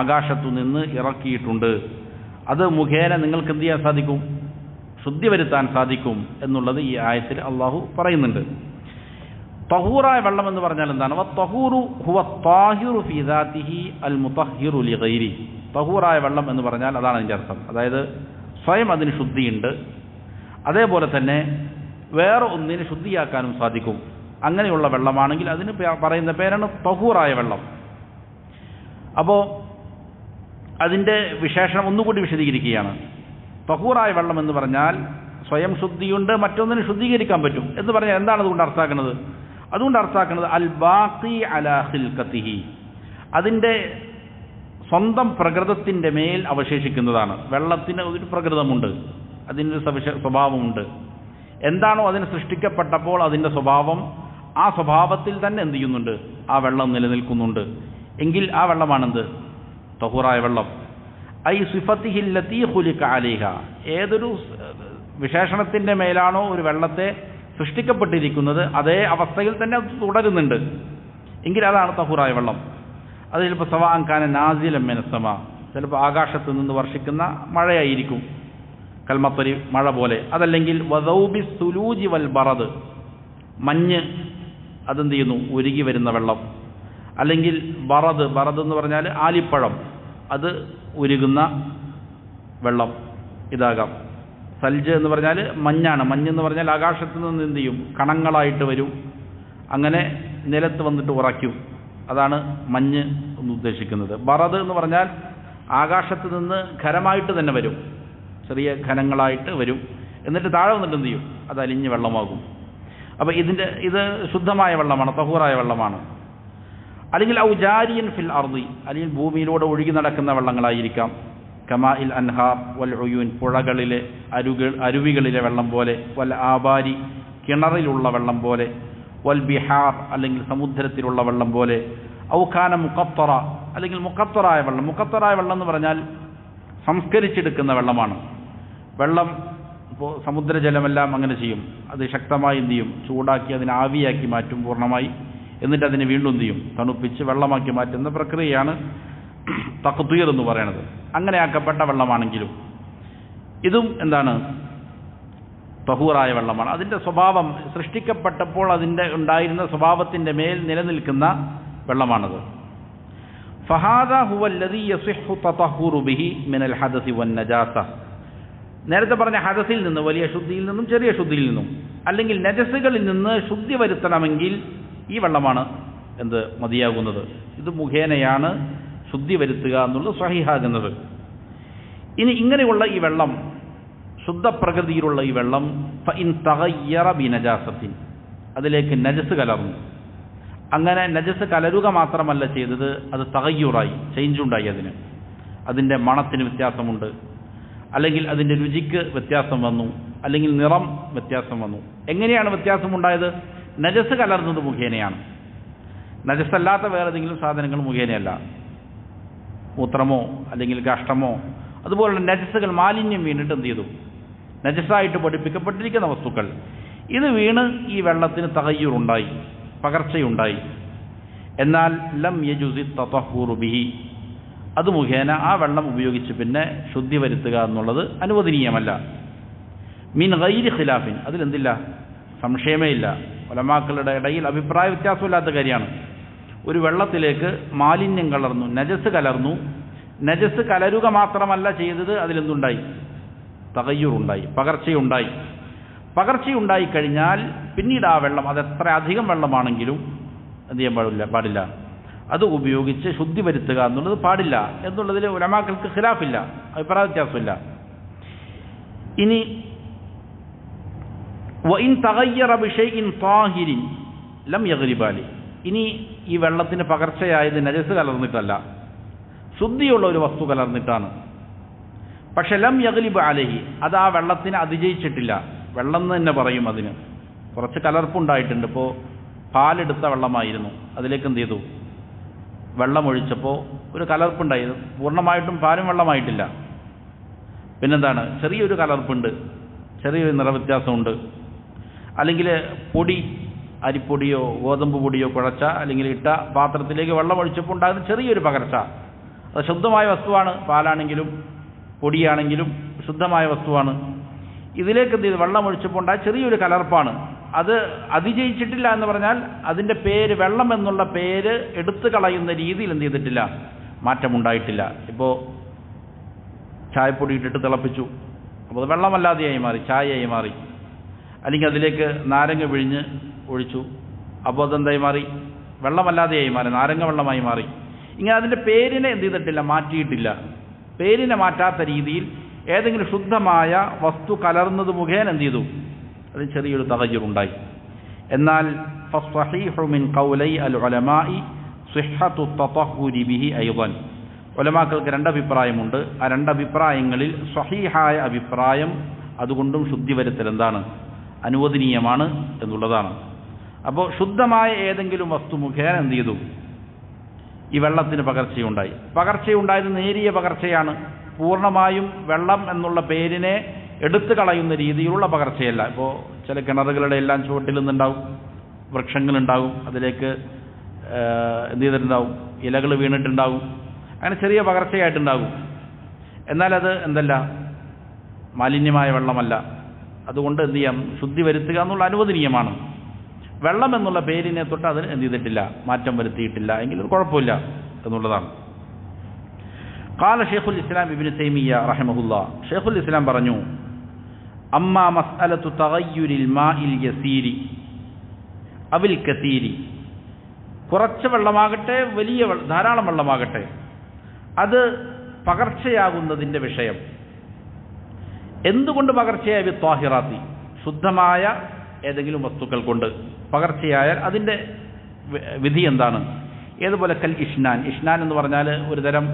[SPEAKER 1] ആകാശത്തു നിന്ന് ഇറക്കിയിട്ടുണ്ട്. അത് മുഖേന നിങ്ങൾക്ക് എന്ത് ചെയ്യാൻ സാധിക്കും? ശുദ്ധി വരുത്താൻ സാധിക്കും എന്നുള്ളത് ഈ ആയത്തിൽ അള്ളാഹു പറയുന്നുണ്ട്. തഹൂറായ വെള്ളം എന്ന് പറഞ്ഞാൽ എന്താണ്? തഹൂറു ഹുവ താഹിറു ഫീ ദാതിഹി അൽ മുതഹിറു ലിഗൈരി. തഹൂറായ വെള്ളം എന്ന് പറഞ്ഞാൽ അതാണ് അതിൻ്റെ അർത്ഥം. അതായത് സ്വയം അതിന് ശുദ്ധിയുണ്ട്, അതേപോലെ തന്നെ വേറെ ഒന്നിനെ ശുദ്ധിയാക്കാനും സാധിക്കും. അങ്ങനെയുള്ള വെള്ളമാണെങ്കിൽ അതിന് പറയുന്ന പേരാണ് തഹൂറായ വെള്ളം. അപ്പോൾ അതിൻ്റെ വിശേഷണം ഒന്നുകൂടി വിശദീകരിക്കുകയാണ്. തഹൂറായ വെള്ളം എന്ന് പറഞ്ഞാൽ സ്വയം ശുദ്ധിയുണ്ട്, മറ്റൊന്നിനെ ശുദ്ധീകരിക്കാൻ പറ്റും എന്ന് പറഞ്ഞാൽ എന്താണ് അതുകൊണ്ട് അർത്ഥാക്കുന്നത്? അതുകൊണ്ട് അർത്ഥാക്കുന്നത് അൽ ബാഖി അലാ ഖിൽഖതിഹി, അതിൻ്റെ സ്വന്തം പ്രകൃതത്തിൻ്റെ മേൽ അവശേഷിക്കുന്നതാണ്. വെള്ളത്തിന് ഒരു പ്രകൃതമുണ്ട്, അതിനൊരു സ്വഭാവമുണ്ട്. എന്താണോ അതിന് സൃഷ്ടിക്കപ്പെട്ടപ്പോൾ അതിൻ്റെ സ്വഭാവം, ആ സ്വഭാവത്തിൽ തന്നെ എന്ത് ചെയ്യുന്നുണ്ട്? ആ വെള്ളം നിലനിൽക്കുന്നുണ്ട്. എങ്കിൽ ആ വെള്ളമാണെന്ത്? തഹൂറായ വെള്ളം. ഐ സിഫത്തിഹി ലത്തി ഖുലിഖ അലൈഹ, ഏതൊരു വിശേഷണത്തിൻ്റെ മേലാണോ ഒരു വെള്ളത്തെ സൃഷ്ടിക്കപ്പെട്ടിരിക്കുന്നത് അതേ അവസ്ഥയിൽ തന്നെ അത് തുടരുന്നുണ്ട് എങ്കിൽ അതാണ് തഹൂറായ വെള്ളം. അത് ചിലപ്പോൾ സവാഅൻ കാന നാസിലൻ മിനസ്സമാ, ചിലപ്പോൾ ആകാശത്ത് നിന്ന് വർഷിക്കുന്ന മഴയായിരിക്കും, കൽമത്തരി മഴ പോലെ. അതല്ലെങ്കിൽ വദൗബി സുലൂജി വൽ ബറദ്, മഞ്ഞ് അതെന്ത് ചെയ്യുന്നു? ഉരുകി വരുന്ന വെള്ളം. അല്ലെങ്കിൽ ബറദ്, ബറദ് എന്ന് പറഞ്ഞാൽ ആലിപ്പഴം, അത് ഉരുകുന്ന വെള്ളം ഇതാകാം. സൽജ് എന്ന് പറഞ്ഞാൽ മഞ്ഞാണ്. മഞ്ഞെന്ന് പറഞ്ഞാൽ ആകാശത്ത് നിന്ന് എന്ത് ചെയ്യും? കണങ്ങളായിട്ട് വരും, അങ്ങനെ നിലത്ത് വന്നിട്ട് ഉറയ്ക്കും. അതാണ് മഞ്ഞ് എന്ന് ഉദ്ദേശിക്കുന്നത്. ബറദ് എന്ന് പറഞ്ഞാൽ ആകാശത്ത് നിന്ന് ഖരമായിട്ട് തന്നെ വരും, ചെറിയ ഖനങ്ങളായിട്ട് വരും, എന്നിട്ട് താഴെ വന്നിട്ട് എന്ത് ചെയ്യും? അത് അലിഞ്ഞ് വെള്ളമാകും. അപ്പോൾ ഇത് ശുദ്ധമായ വെള്ളമാണ്, തഹൂറായ വെള്ളമാണ്. അല്ലെങ്കിൽ ഔജാരിയൻ ഫിൽ അർദി, അല്ലെങ്കിൽ ഭൂമിയിലൂടെ ഒഴുകി നടക്കുന്ന വെള്ളങ്ങളായിരിക്കാം. കമാഇൽ അൻഹാർ വൽ ഉയൂൻ, പുഴകളിലെ അരുവികളിലെ വെള്ളം പോലെ. വൽ ആബാരി, കിണറിലുള്ള വെള്ളം പോലെ. വൽ ബിഹാർ, അല്ലെങ്കിൽ സമുദ്രത്തിലുള്ള വെള്ളം പോലെ. ഔഖാന മുഖത്തറ, അല്ലെങ്കിൽ മുഖത്തറായ വെള്ളം. മുഖത്തറായ വെള്ളം എന്ന് പറഞ്ഞാൽ സംസ്കരിച്ചെടുക്കുന്ന വെള്ളമാണ്. വെള്ളം ഇപ്പോൾ സമുദ്രജലമെല്ലാം അങ്ങനെ ചെയ്യും, അത് ശക്തമായി എന്ത് ചെയ്യും? ചൂടാക്കി അതിനെ ആവിയാക്കി മാറ്റും പൂർണ്ണമായി. എന്നിട്ട് അതിനെ വീണ്ടും എന്ത് ചെയ്യും? തണുപ്പിച്ച് വെള്ളമാക്കി മാറ്റുന്ന പ്രക്രിയയാണ് തഖ്തീർ എന്ന് പറയുന്നത്. അങ്ങനെ ആക്കപ്പെട്ട വെള്ളമാണെങ്കിലും ഇതും എന്താണ്? തഹൂറായ വെള്ളമാണ്. അതിൻ്റെ സ്വഭാവം സൃഷ്ടിക്കപ്പെട്ടപ്പോൾ അതിൻ്റെ ഉണ്ടായിരുന്ന സ്വഭാവത്തിൻ്റെ മേൽ നിലനിൽക്കുന്ന വെള്ളമാണത്. ഫഹാദ ഹുവല്ലദീ യസിഹു തതഹുറു ബിഹി മിനൽ ഹദസി വൻ നജാസ, നേരത്തെ പറഞ്ഞ ഹദസിൽ നിന്ന്, വലിയ ശുദ്ധിയിൽ നിന്നും ചെറിയ ശുദ്ധിയിൽ നിന്നും, അല്ലെങ്കിൽ നജസുകളിൽ നിന്ന് ശുദ്ധി വരുത്തണമെങ്കിൽ ഈ വെള്ളമാണ് എന്ത് മതിയാകുന്നത്. ഇത് മുഖേനയാണ് ശുദ്ധി വരുത്തുക എന്നുള്ളത് സ്വഹീഹാകുന്നത്. ഇനി ഇങ്ങനെയുള്ള ഈ വെള്ളം, ശുദ്ധപ്രകൃതിയിലുള്ള ഈ വെള്ളം ഫഇൻ തഗയ്യറ ബിനജാസത്തിൻ, അതിലേക്ക് നജസ് കലർന്നു. അങ്ങനെ നജസ് കലരുക മാത്രമല്ല ചെയ്തത്, അത് തഗയ്യുറായി, ചേഞ്ചുണ്ടായി. അതിൻ്റെ മണത്തിന് വ്യത്യാസമുണ്ട്, അല്ലെങ്കിൽ അതിൻ്റെ രുചിക്ക് വ്യത്യാസം വന്നു, അല്ലെങ്കിൽ നിറം വ്യത്യാസം വന്നു. എങ്ങനെയാണ് വ്യത്യാസമുണ്ടായത്? നജസ് കലർന്നത് മുഖേനയാണ്. നജസ്സല്ലാത്ത വേറെ ഏതെങ്കിലും സാധനങ്ങൾ മുഖേനയല്ല. മൂത്രമോ അല്ലെങ്കിൽ കാഷ്ടമോ അതുപോലുള്ള നജസ്സുകൾ, മാലിന്യം വീണിട്ട് എന്ത് ചെയ്തു? നജസ്സായിട്ട് പഠിപ്പിക്കപ്പെട്ടിരിക്കുന്ന വസ്തുക്കൾ ഇത് വീണ് ഈ വെള്ളത്തിന് തഗയ്യുറുണ്ടായി, പകർച്ചയുണ്ടായി. എന്നാൽ ലം യജുസി തതഹുറു ബിഹി, അത് മുഖേന ആ വെള്ളം ഉപയോഗിച്ച് പിന്നെ ശുദ്ധി വരുത്തുക എന്നുള്ളത് അനുവദനീയമല്ല. മിൻ ഗൈരി ഖിലാഫിൻ, അതിലെന്തില്ല? സംശയമേ ഇല്ല. ഉലമാക്കളുടെ ഇടയിൽ അഭിപ്രായ വ്യത്യാസമില്ലാത്ത കാര്യമാണ്. ഒരു വെള്ളത്തിലേക്ക് മാലിന്യം കലർന്നു, നജസ് കലർന്നു. നജസ് കലരുക മാത്രമല്ല ചെയ്തത്, അതിലെന്തുണ്ടായി? തഗയ്യുറുണ്ടായി, പകർച്ചയുണ്ടായി. പകർച്ചയുണ്ടായി കഴിഞ്ഞാൽ പിന്നീട് ആ വെള്ളം, അതെത്ര അധികം വെള്ളമാണെങ്കിലും എന്ത് ചെയ്യാൻ പാടില്ല, അത് ഉപയോഗിച്ച് ശുദ്ധി വരുത്തുക എന്നുള്ളത് പാടില്ല എന്നുള്ളതിൽ ഉലമാക്കൾക്ക് ഖിലാഫില്ല, അഭിപ്രായ വ്യത്യാസമില്ല. ഇനി വഇൻ തഗയ്യറ ബിശൈഇൻ ത്വാഹിരിൻ ലം യഗ്രിബാലി, ഇനി ഈ വെള്ളത്തിന് പകർച്ചയായത് നജസ് കലർന്നിട്ടല്ല, ശുദ്ധിയുള്ള ഒരു വസ്തു കലർന്നിട്ടാണ്. പക്ഷെ ലം യഗ്ലിബ് അലൈഹി, അത് ആ വെള്ളത്തിന് അതിജയിച്ചിട്ടില്ല. വെള്ളം എന്ന് തന്നെ പറയും, അതിന് കുറച്ച് കലർപ്പുണ്ടായിട്ടുണ്ട്. ഇപ്പോൾ പാലെടുത്ത വെള്ളമായിരുന്നു, അതിലേക്ക് എന്ത് ചെയ്തു? വെള്ളമൊഴിച്ചപ്പോൾ ഒരു കലർപ്പുണ്ടായി. പൂർണ്ണമായിട്ടും പാലും വെള്ളമായിട്ടില്ല. പിന്നെന്താണ്? ചെറിയൊരു കലർപ്പുണ്ട്, ചെറിയൊരു നിറവ്യത്യാസമുണ്ട്. അല്ലെങ്കിൽ പൊടി, അരിപ്പൊടിയോ ഗോതമ്പ് പൊടിയോ കുഴച്ച അല്ലെങ്കിൽ ഇട്ട പാത്രത്തിലേക്ക് വെള്ളം ഒഴിച്ചപ്പോൾ ഉണ്ടാകുന്ന ചെറിയൊരു പകർച്ച, അത് ശുദ്ധമായ വസ്തുവാണ്. പാലാണെങ്കിലും പൊടിയാണെങ്കിലും ശുദ്ധമായ വസ്തുവാണ്. ഇതിലേക്ക് എന്ത് ചെയ്തു? വെള്ളം ഒഴിച്ചപ്പോൾ ഉണ്ടായ ചെറിയൊരു കലർപ്പാണ്. അത് അതിജയിച്ചിട്ടില്ല എന്ന് പറഞ്ഞാൽ അതിൻ്റെ പേര്, വെള്ളം എന്നുള്ള പേര് എടുത്തു കളയുന്ന രീതിയിൽ എന്ത് ചെയ്തിട്ടില്ല, മാറ്റമുണ്ടായിട്ടില്ല. ഇപ്പോൾ ചായപ്പൊടി ഇട്ടിട്ട് തിളപ്പിച്ചു, അപ്പോൾ അത് വെള്ളമല്ലാതെയായി മാറി, ചായയായി മാറി. അല്ലെങ്കിൽ അതിലേക്ക് നാരങ്ങ പിഴിഞ്ഞ് ഒഴിച്ചു, അപ്പോൾ അതെന്തായി മാറി, വെള്ളമല്ലാതെയായി മാറി, നാരങ്ങ വെള്ളമായി മാറി. ഇങ്ങനെ അതിൻ്റെ പേരിനെ എന്ത് ചെയ്തിട്ടില്ല, മാറ്റിയിട്ടില്ല. പേരിനെ മാറ്റാത്ത രീതിയിൽ ഏതെങ്കിലും ശുദ്ധമായ വസ്തു കലർന്നത് മുഖേന എന്ത് ചെയ്തു, അതിന് ചെറിയൊരു തഗയ്യുറുണ്ടായി. എന്നാൽ ഫസ്സഹീഹു മിൻ ഖൗലൈ അൽ ഉലമാഇ സിഹ്ഹത്തു തതഹുരി ബിഹി അയ്ളൻ, ഉലമാക്കൾക്ക് രണ്ടഭിപ്രായമുണ്ട്. ആ രണ്ടഭിപ്രായങ്ങളിൽ സ്വഹീഹായ അഭിപ്രായം അതുകൊണ്ടും ശുദ്ധി വരുത്തൽ എന്താണ്, അനുവദനീയമാണ് എന്നുള്ളതാണ്. അപ്പോൾ ശുദ്ധമായ ഏതെങ്കിലും വസ്തു മുഖേന എന്ത് ചെയ്തു, ഈ വെള്ളത്തിന് പകർച്ചയുണ്ടായി. പകർച്ചയുണ്ടായത് നേരിയ പകർച്ചയാണ്, പൂർണ്ണമായും വെള്ളം എന്നുള്ള പേരിനെ എടുത്തു കളയുന്ന രീതിയിലുള്ള പകർച്ചയല്ല. ഇപ്പോൾ ചില കിണറുകളുടെ എല്ലാം ചുവട്ടിൽ നിന്നുണ്ടാവും വൃക്ഷങ്ങളുണ്ടാവും, അതിലേക്ക് എന്ത് ചെയ്തിട്ടുണ്ടാവും, ഇലകൾ വീണിട്ടുണ്ടാവും, അങ്ങനെ ചെറിയ പകർച്ചയായിട്ടുണ്ടാകും. എന്നാൽ അത് എന്തല്ല, മാലിന്യമായ വെള്ളമല്ല. അതുകൊണ്ട് എന്ത് ചെയ്യാം, ശുദ്ധി വരുത്തുക എന്നുള്ള അനുവദനീയമാണ്. വെള്ളം എന്നുള്ള പേരിനെ തൊട്ട് അതിന് എന്ത് ചെയ്തിട്ടില്ല, മാറ്റം വരുത്തിയിട്ടില്ല എങ്കിൽ കുഴപ്പമില്ല എന്നുള്ളതാണ്. ഖാല ഷെയ്ഖുൽ ഇസ്ലാം ഇബ്നു തൈമിയ്യ റഹിമഹുല്ലാ, ഷെയ്ഖുൽ ഇസ്ലാം പറഞ്ഞു, അമ്മാ മസ്അലത്തു തഗയ്യുരിൽ മാഇൽ യസീരി അവിൽ കസീരി, കുറച്ച് വെള്ളമാകട്ടെ വലിയ ധാരാളം വെള്ളമാകട്ടെ, അത് പകർച്ചയാകുന്നതിൻ്റെ വിഷയം. എന്തുകൊണ്ട് പകർച്ചയായ ത്വാഹിറാത്തി, ശുദ്ധമായ ഏതെങ്കിലും വസ്തുക്കൾ കൊണ്ട് പകർച്ചയായാൽ അതിൻ്റെ വിധി എന്താണ്? ഏതുപോലെ കൽ ഇഷ്നാൻ, ഇഷ്നാൻ എന്ന് പറഞ്ഞാൽ ഒരു തരം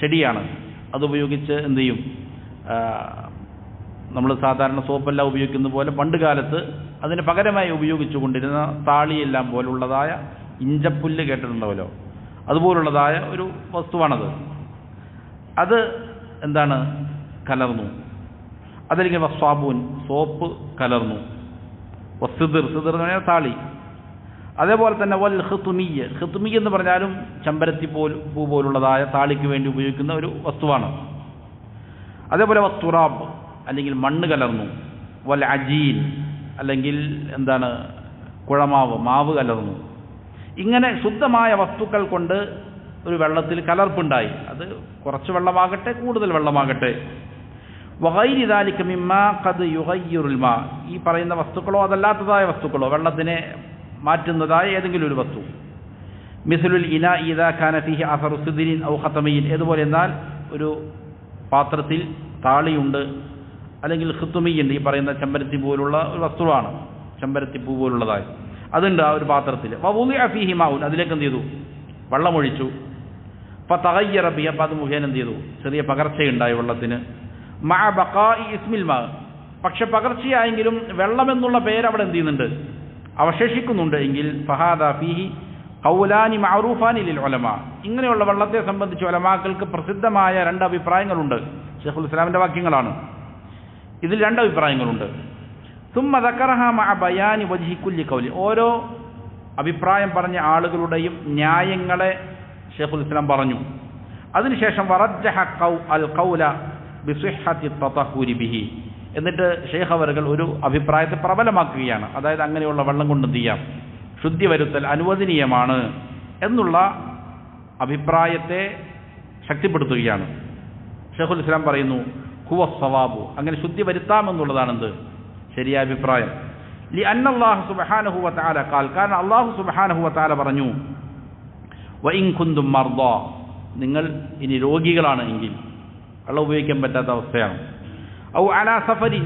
[SPEAKER 1] ചെടിയാണ്. അതുപയോഗിച്ച് എന്ത് ചെയ്യും, നമ്മൾ സാധാരണ സോപ്പെല്ലാം ഉപയോഗിക്കുന്ന പോലെ പണ്ട് കാലത്ത് അതിന് പകരമായി ഉപയോഗിച്ചു കൊണ്ടിരുന്ന താളിയെല്ലാം പോലുള്ളതായ ഇഞ്ചപ്പുല്ല് കേട്ടിട്ടുണ്ടാവല്ലോ, അതുപോലുള്ളതായ ഒരു വസ്തുവാണത്. അത് എന്താണ്, കലർന്നു. അതല്ലെങ്കിൽ വസ്വാബൂൻ, സോപ്പ് കലർന്നു. വസിദിർ, സിദിർ എന്ന് പറഞ്ഞാൽ താളി. അതേപോലെ തന്നെ വൽ ഖിത്മിയ്യ്, ഖിത്മിയ്യ് എന്ന് പറഞ്ഞാലും ചെമ്പരത്തി പൂ പോലുള്ളതായ താളിക്ക് വേണ്ടി ഉപയോഗിക്കുന്ന ഒരു വസ്തുവാണ്. അതേപോലെ വത്തുറാബ്, അല്ലെങ്കിൽ മണ്ണ് കലർന്നു. വൽ അജീൻ, അല്ലെങ്കിൽ എന്താണ്, കുഴമാവ്, മാവ് കലർന്നു. ഇങ്ങനെ ശുദ്ധമായ വസ്തുക്കൾ കൊണ്ട് ഒരു വെള്ളത്തിൽ കലർപ്പുണ്ടായി. അത് കുറച്ച് വെള്ളമാകട്ടെ കൂടുതൽ വെള്ളമാകട്ടെ. വഗൈരി ദാലിക മിമ്മാ ഖദ് യുഗയ്യിറുൽ മാ, ഈ പറയുന്ന വസ്തുക്കളോ അതല്ലാത്തതായ വസ്തുക്കളോ, വെള്ളത്തിനെ മാറ്റുന്നതായ ഏതെങ്കിലും ഒരു വസ്തു. മിസ്ലുൽ ഇനാ ഇദാ കാന ഫീഹി അസറു സിദ്രിൻ ഔ ഖതമയിൻ, ഏതുപോലെ എന്നാൽ ഒരു പാത്രത്തിൽ താളിയുണ്ട് അല്ലെങ്കിൽ ഖിത്മിയുണ്ട്, ഈ പറയുന്ന ചെമ്പരത്തി പോലുള്ള ഒരു വസ്തുവാണ്, ചെമ്പരത്തി പൂ പോലുള്ളതായി അതുണ്ട് ആ ഒരു പാത്രത്തിൽ. വവുളിഅ ഫീഹി മാഉൻ, അതിലേക്ക് എന്ത് ചെയ്തു, വെള്ളമൊഴിച്ചു. ഫതഗയ്യറ ബിഹി, അപ്പോൾ അത് മുഖേന എന്ത് ചെയ്തു, ചെറിയ പകർച്ചയുണ്ടായി വെള്ളത്തിന്. മഅ ബഖാഇ ഇസ്മിൽ മാ, പക്ഷെ പകർച്ചയായെങ്കിലും വെള്ളമെന്നുള്ള പേര് അവിടെ എന്ത് ചെയ്യുന്നുണ്ട്, അവശേഷിക്കുന്നുണ്ട് എങ്കിൽ ഫഹാദ ഫീഹി ഖൗലാനി മഅറൂഫാനി ലിൽ ഉലമാ, ഇങ്ങനെയുള്ള വെള്ളത്തെ സംബന്ധിച്ച് ഉലമാക്കൾക്ക് പ്രസിദ്ധമായ രണ്ട് അഭിപ്രായങ്ങളുണ്ട്. ഷെയ്ഖുൽ ഇസ്ലാമിൻ്റെ വാക്യങ്ങളാണ്. ഇതിൽ രണ്ട് അഭിപ്രായങ്ങളുണ്ട്. സുമ്മ ദക്കറഹ മഅ ബയാനി വജ്ഹി കുല്ലി ഖൗലി, ഓരോ അഭിപ്രായം പറഞ്ഞ ആളുകളുടെയും ന്യായങ്ങളെ ഷെയ്ഖുൽ ഇസ്ലാം പറഞ്ഞു. അതിനുശേഷം വറജ്ജഹ അൽ ഖൗല ബിസിഹ്ഹത്തി തതഹുരി ബിഹി, എന്നിട്ട് ഷെയ്ഖ് അവറുകൾ ഒരു അഭിപ്രായത്തെ പ്രബലമാക്കുകയാണ്. അതായത് അങ്ങനെയുള്ള വെള്ളം കൊണ്ട് എന്ത് ചെയ്യാം, ശുദ്ധി വരുത്തൽ അനുവദനീയമാണ് എന്നുള്ള അഭിപ്രായത്തെ ശക്തിപ്പെടുത്തുകയാണ്. ഷെയ്ഖുൽ ഇസ്ലാം പറയുന്നു, ഹുവ സവാബു, അങ്ങനെ ശുദ്ധി വരുത്താമെന്നുള്ളതാണെന്ത്, ശരിയായ അഭിപ്രായം. ലി അന്നല്ലാഹു സുബ്ഹാനഹു വ തആല ഖാൽ, കാരണം അല്ലാഹു സുബ്ഹാനഹു വ തആല പറഞ്ഞു, വ ഇൻ കുന്തും മർദാ, നിങ്ങൾ ഇനി രോഗികളാണ് എങ്കിൽ, വെള്ളം ഉപയോഗിക്കാൻ പറ്റാത്ത അവസ്ഥയാണ്. ഔ അലാ സഫരി,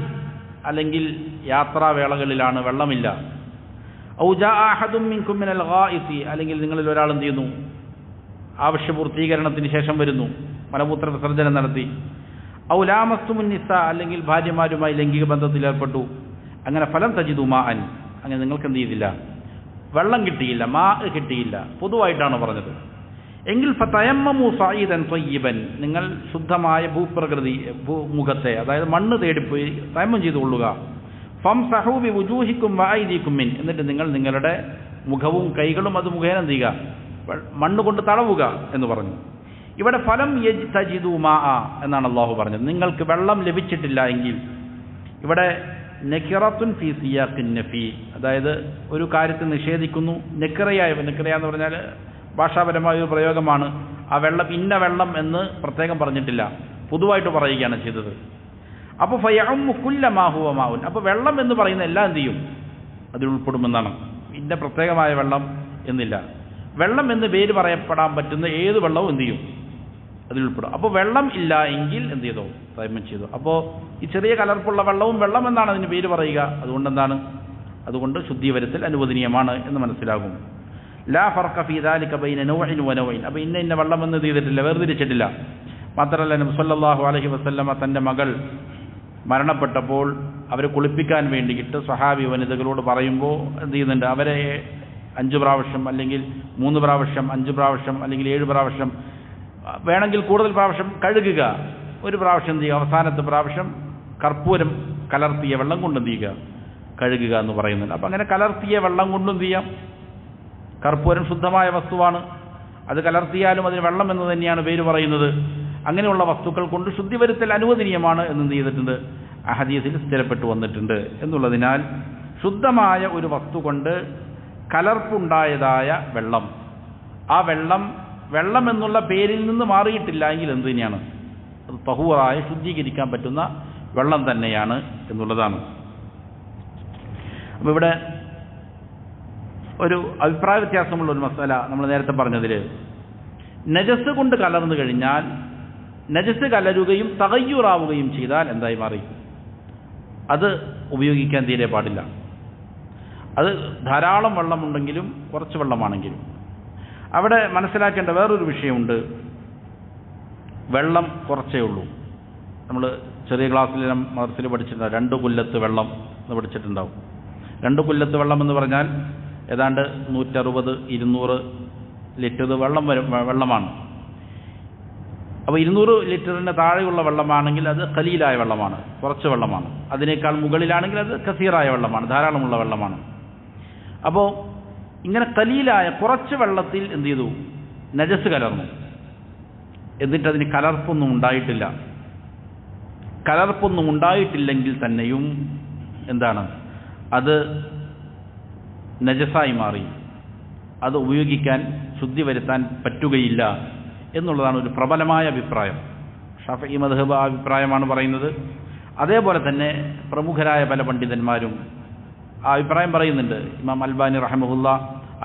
[SPEAKER 1] അല്ലെങ്കിൽ യാത്രാവേളകളിലാണ്, വെള്ളമില്ല. ഔ ജാഅ അഹദും മിൻകും മിനൽ ഗായിതി, അല്ലെങ്കിൽ നിങ്ങളിൽ ഒരാൾ എന്ത് ചെയ്യുന്നു, ആവശ്യപൂർത്തീകരണത്തിന് ശേഷം വരുന്നു, മലമൂത്ര വിസർജനം നടത്തി. ഔ ലാമസ്തുമുൻ നിസാ, അല്ലെങ്കിൽ ഭാര്യമാരുമായി ലൈംഗിക ബന്ധത്തിൽ ഏർപ്പെട്ടു. അങ്ങനെ ഫലം തജിദു മാഅൻ, അങ്ങനെ നിങ്ങൾക്ക് എന്ത് ചെയ്തില്ല, വെള്ളം കിട്ടിയില്ല, മാ കിട്ടിയില്ല, പൊതുവായിട്ടാണ് പറഞ്ഞത്. എങ്കിൽ ഫതയമ്മമു സഈദൻ ത്വയ്യിബൻ, നിങ്ങൾ ശുദ്ധമായ ഭൂപ്രകൃതി, ഭൂമുഖത്തെ, അതായത് മണ്ണ് തേടിപ്പോയി തയമ്മം ചെയ്തു കൊള്ളുക. ഫംസഹൂ ബിവുജൂഹിക്കും വഅയ്ദീകും മിൻ, എന്നിട്ട് നിങ്ങൾ നിങ്ങളുടെ മുഖവും കൈകളും അത് മുഖേന എന്ത് ചെയ്യുക, മണ്ണ് കൊണ്ട് തടവുക എന്ന് പറഞ്ഞു. ഇവിടെ ഫലം തജിദു മാ എന്നാണ് അല്ലാഹു പറഞ്ഞത്. നിങ്ങൾക്ക് വെള്ളം ലഭിച്ചിട്ടില്ല എങ്കിൽ, ഇവിടെ നക്കിറത്തുൻ ഫീ സിയാഖിൻ നഫി, അതായത് ഒരു കാര്യത്തെ നിഷേധിക്കുന്നു. നക്കിറ എന്ന് പറഞ്ഞാൽ ഭാഷാപരമായ ഒരു പ്രയോഗമാണ്. ആ വെള്ളം ഇന്ന വെള്ളം എന്ന് പ്രത്യേകം പറഞ്ഞിട്ടില്ല, പൊതുവായിട്ട് പറയുകയാണ് ചെയ്തത്. അപ്പോൾ ഫയഉമ്മു കുല്ല മാ ഹുവ മാഉൻ, അപ്പോൾ വെള്ളം എന്ന് പറയുന്ന എല്ലാം എന്ത് ചെയ്യും, അതിൽ ഉൾപ്പെടുമെന്നാണ്. ഇന്ന പ്രത്യേകമായ വെള്ളം എന്നില്ല, വെള്ളം എന്ന് പേര് പറയപ്പെടാൻ പറ്റുന്ന ഏത് വെള്ളവും എന്ത് ചെയ്യും, അതിൽ ഉൾപ്പെടും. അപ്പോൾ വെള്ളം ഇല്ല എങ്കിൽ എന്ത് ചെയ്തോ, തൈമം ചെയ്തു. അപ്പോൾ ഈ ചെറിയ കലർപ്പുള്ള വെള്ളവും വെള്ളം എന്നാണ് അതിന് പേര് പറയുക. അതുകൊണ്ട് എന്താണ്, അതുകൊണ്ട് ശുദ്ധി വരുത്തൽ അനുവദനീയമാണ് എന്ന് മനസ്സിലാകും. ലാ ഫർഖ ഫീ ദാലിക ബൈന നൗഇൻ വ നൗഇൻ, അപ്പോൾ ഇന്ന വെള്ളം എന്ന് ചെയ്തിട്ടില്ല, വേർതിരിച്ചിട്ടില്ല. മാത്രമല്ല നബി സല്ലല്ലാഹു അലൈഹി വസല്ലമ തൻ്റെ മകൾ മരണപ്പെട്ടപ്പോൾ അവരെ കുളിപ്പിക്കാൻ വേണ്ടിയിട്ട് സ്വഹാബി വനിതകളോട് പറയുമ്പോൾ എന്ത് ചെയ്യുന്നുണ്ട്, അവരെ 5 പ്രാവശ്യം അല്ലെങ്കിൽ 3 പ്രാവശ്യം 5 പ്രാവശ്യം അല്ലെങ്കിൽ 7 പ്രാവശ്യം വേണമെങ്കിൽ കൂടുതൽ പ്രാവശ്യം കഴുകുക. ഒരു പ്രാവശ്യം എന്ത് ചെയ്യുക, അവസാനത്തെ പ്രാവശ്യം കർപ്പൂരം കലർത്തിയ വെള്ളം കൊണ്ട് എന്ത് ചെയ്യുക, കഴുകുക എന്ന് പറയുന്നുണ്ട്. അപ്പം അങ്ങനെ കലർത്തിയ വെള്ളം കൊണ്ടും എന്ത് ചെയ്യാം, കർപ്പൂരം ശുദ്ധമായ വസ്തുവാണ്, അത് കലർത്തിയാലും അതിന് വെള്ളം എന്ന് തന്നെയാണ് പേര് പറയുന്നത്. അങ്ങനെയുള്ള വസ്തുക്കൾ കൊണ്ട് ശുദ്ധി വരുത്തൽ അനുവദനീയമാണ് എന്ന് ചെയ്തിട്ടുണ്ട്, ആ ഹദീസിൽ സ്ഥിരപ്പെട്ടു വന്നിട്ടുണ്ട്. എന്നുള്ളതിനാൽ ശുദ്ധമായ ഒരു വസ്തു കൊണ്ട് കലർപ്പുണ്ടായതായ വെള്ളം, ആ വെള്ളം എന്നുള്ള പേരിൽ നിന്ന് മാറിയിട്ടില്ല എങ്കിൽ എന്ത് തന്നെയാണ്, അത് തഹൂറായ ശുദ്ധീകരിക്കാൻ പറ്റുന്ന വെള്ളം തന്നെയാണ് എന്നുള്ളതാണ്. അപ്പോൾ ഇവിടെ ഒരു അഭിപ്രായ വ്യത്യാസമുള്ള ഒരു മസാല നമ്മൾ നേരത്തെ പറഞ്ഞതിൽ, നജസ് കൊണ്ട് കലർന്നു കഴിഞ്ഞാൽ നജസ് കലരുകയും തഗയ്യുറാവുകയും ചെയ്താൽ എന്തായി മാറി, അത് ഉപയോഗിക്കാൻ തീരെ പാടില്ല. അത് ധാരാളം വെള്ളമുണ്ടെങ്കിലും കുറച്ച് വെള്ളമാണെങ്കിലും. അവിടെ മനസ്സിലാക്കേണ്ട വേറൊരു വിഷയമുണ്ട്, വെള്ളം കുറച്ചേ ഉള്ളൂ. നമ്മൾ ചെറിയ ക്ലാസ്സിലെല്ലാം മദർസിൽ പഠിച്ചിട്ടുണ്ടാവും, 2 കുല്ലത്ത് വെള്ളം എന്ന് പഠിച്ചിട്ടുണ്ടാവും. 2 കുല്ലത്ത് വെള്ളം എന്ന് പറഞ്ഞാൽ ഏതാണ്ട് 160-200 ലിറ്റർ വെള്ളമാണ്. അപ്പോൾ 200 ലിറ്ററിന് താഴെയുള്ള വെള്ളമാണെങ്കിൽ അത് ഖലീലായ വെള്ളമാണ്, കുറച്ച് വെള്ളമാണ്. അതിനേക്കാൾ മുകളിലാണെങ്കിൽ അത് കസീറായ വെള്ളമാണ്, ധാരാളമുള്ള വെള്ളമാണ്. അപ്പോൾ ഇങ്ങനെ ഖലീലായ കുറച്ച് വെള്ളത്തിൽ എന്ത് ചെയ്തു, നജസ് കലർന്നു. എന്നിട്ടതിന് കലർപ്പൊന്നും ഉണ്ടായിട്ടില്ല. കലർപ്പൊന്നും ഉണ്ടായിട്ടില്ലെങ്കിൽ തന്നെയും എന്താണ്, അത് നജസായി മാറി, അത് ഉപയോഗിക്കാൻ ശുദ്ധി വരുത്താൻ പറ്റുകയില്ല എന്നുള്ളതാണ് ഒരു പ്രബലമായ അഭിപ്രായം. ഷാഫിഈ മദ്ഹബ് ആ അഭിപ്രായമാണ് പറയുന്നത്. അതേപോലെ തന്നെ പ്രമുഖരായ പല പണ്ഡിതന്മാരും ആ അഭിപ്രായം പറയുന്നുണ്ട്. ഇമാം അൽബാനി റഹിമഹുല്ല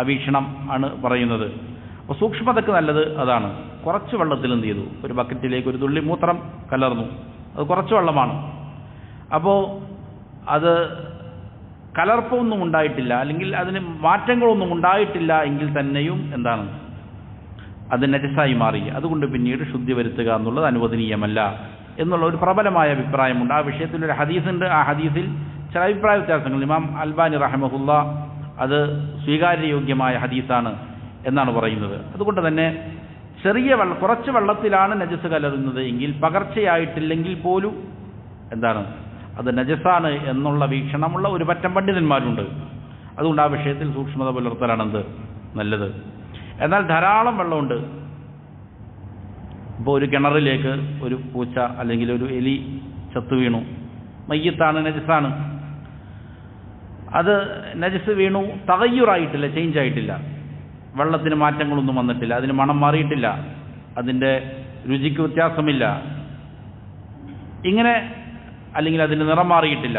[SPEAKER 1] വീക്ഷണം ആണ് പറയുന്നത്. അപ്പോൾ സൂക്ഷ്മതയ്ക്ക് നല്ലത് അതാണ്. കുറച്ച് വെള്ളത്തിൽ എന്ത് ചെയ്തു, ഒരു ബക്കറ്റിലേക്ക് ഒരു തുള്ളി മൂത്രം കലർന്നു, അത് കുറച്ച് വെള്ളമാണ്. അപ്പോൾ അത് കലർപ്പൊന്നും ഉണ്ടായിട്ടില്ല, അല്ലെങ്കിൽ അതിന് മാറ്റങ്ങളൊന്നും ഉണ്ടായിട്ടില്ല എങ്കിൽ തന്നെയും എന്താണ്, അത് നജസായി മാറി. അതുകൊണ്ട് പിന്നീട് ശുദ്ധി വരുത്തുക എന്നുള്ളത് അനുവദനീയമല്ല എന്നുള്ള ഒരു പ്രബലമായ അഭിപ്രായമുണ്ട്. ആ വിഷയത്തിൽ ഒരു ഹദീസുണ്ട്. ആ ഹദീസിൽ ചില അഭിപ്രായ വ്യത്യാസങ്ങൾ. ഇമാം അൽബാനി റഹിമഹുല്ല അത് സ്വീകാര്യയോഗ്യമായ ഹദീസാണ് എന്നാണ് പറയുന്നത്. അതുകൊണ്ട് തന്നെ കുറച്ച് വെള്ളത്തിലാണ് നജസ് കലരുന്നത് എങ്കിൽ, പകർച്ചയായിട്ടില്ലെങ്കിൽ പോലും എന്താണ്, അത് നജസാണ് എന്നുള്ള വീക്ഷണമുള്ള ഒരു പറ്റം പണ്ഡിതന്മാരുണ്ട്. അതുകൊണ്ട് ആ വിഷയത്തിൽ സൂക്ഷ്മത പുലർത്തലാണെന്ത് നല്ലത്. എന്നാൽ ധാരാളം വെള്ളമുണ്ട്. ഇപ്പോൾ ഒരു കിണറിലേക്ക് ഒരു പൂച്ച അല്ലെങ്കിൽ ഒരു എലി ചത്തു വീണു, മയ്യത്താണ്, നജസാണ്. അത് നജസ് വീണു, തഗയ്യുറായിട്ടില്ല, ചേഞ്ച് ആയിട്ടില്ല, വെള്ളത്തിന് മാറ്റങ്ങളൊന്നും വന്നിട്ടില്ല, അതിന് മണം മാറിയിട്ടില്ല, അതിൻ്റെ രുചിക്ക് വ്യത്യാസമില്ല, ഇങ്ങനെ, അല്ലെങ്കിൽ അതിന് നിറം മാറിയിട്ടില്ല.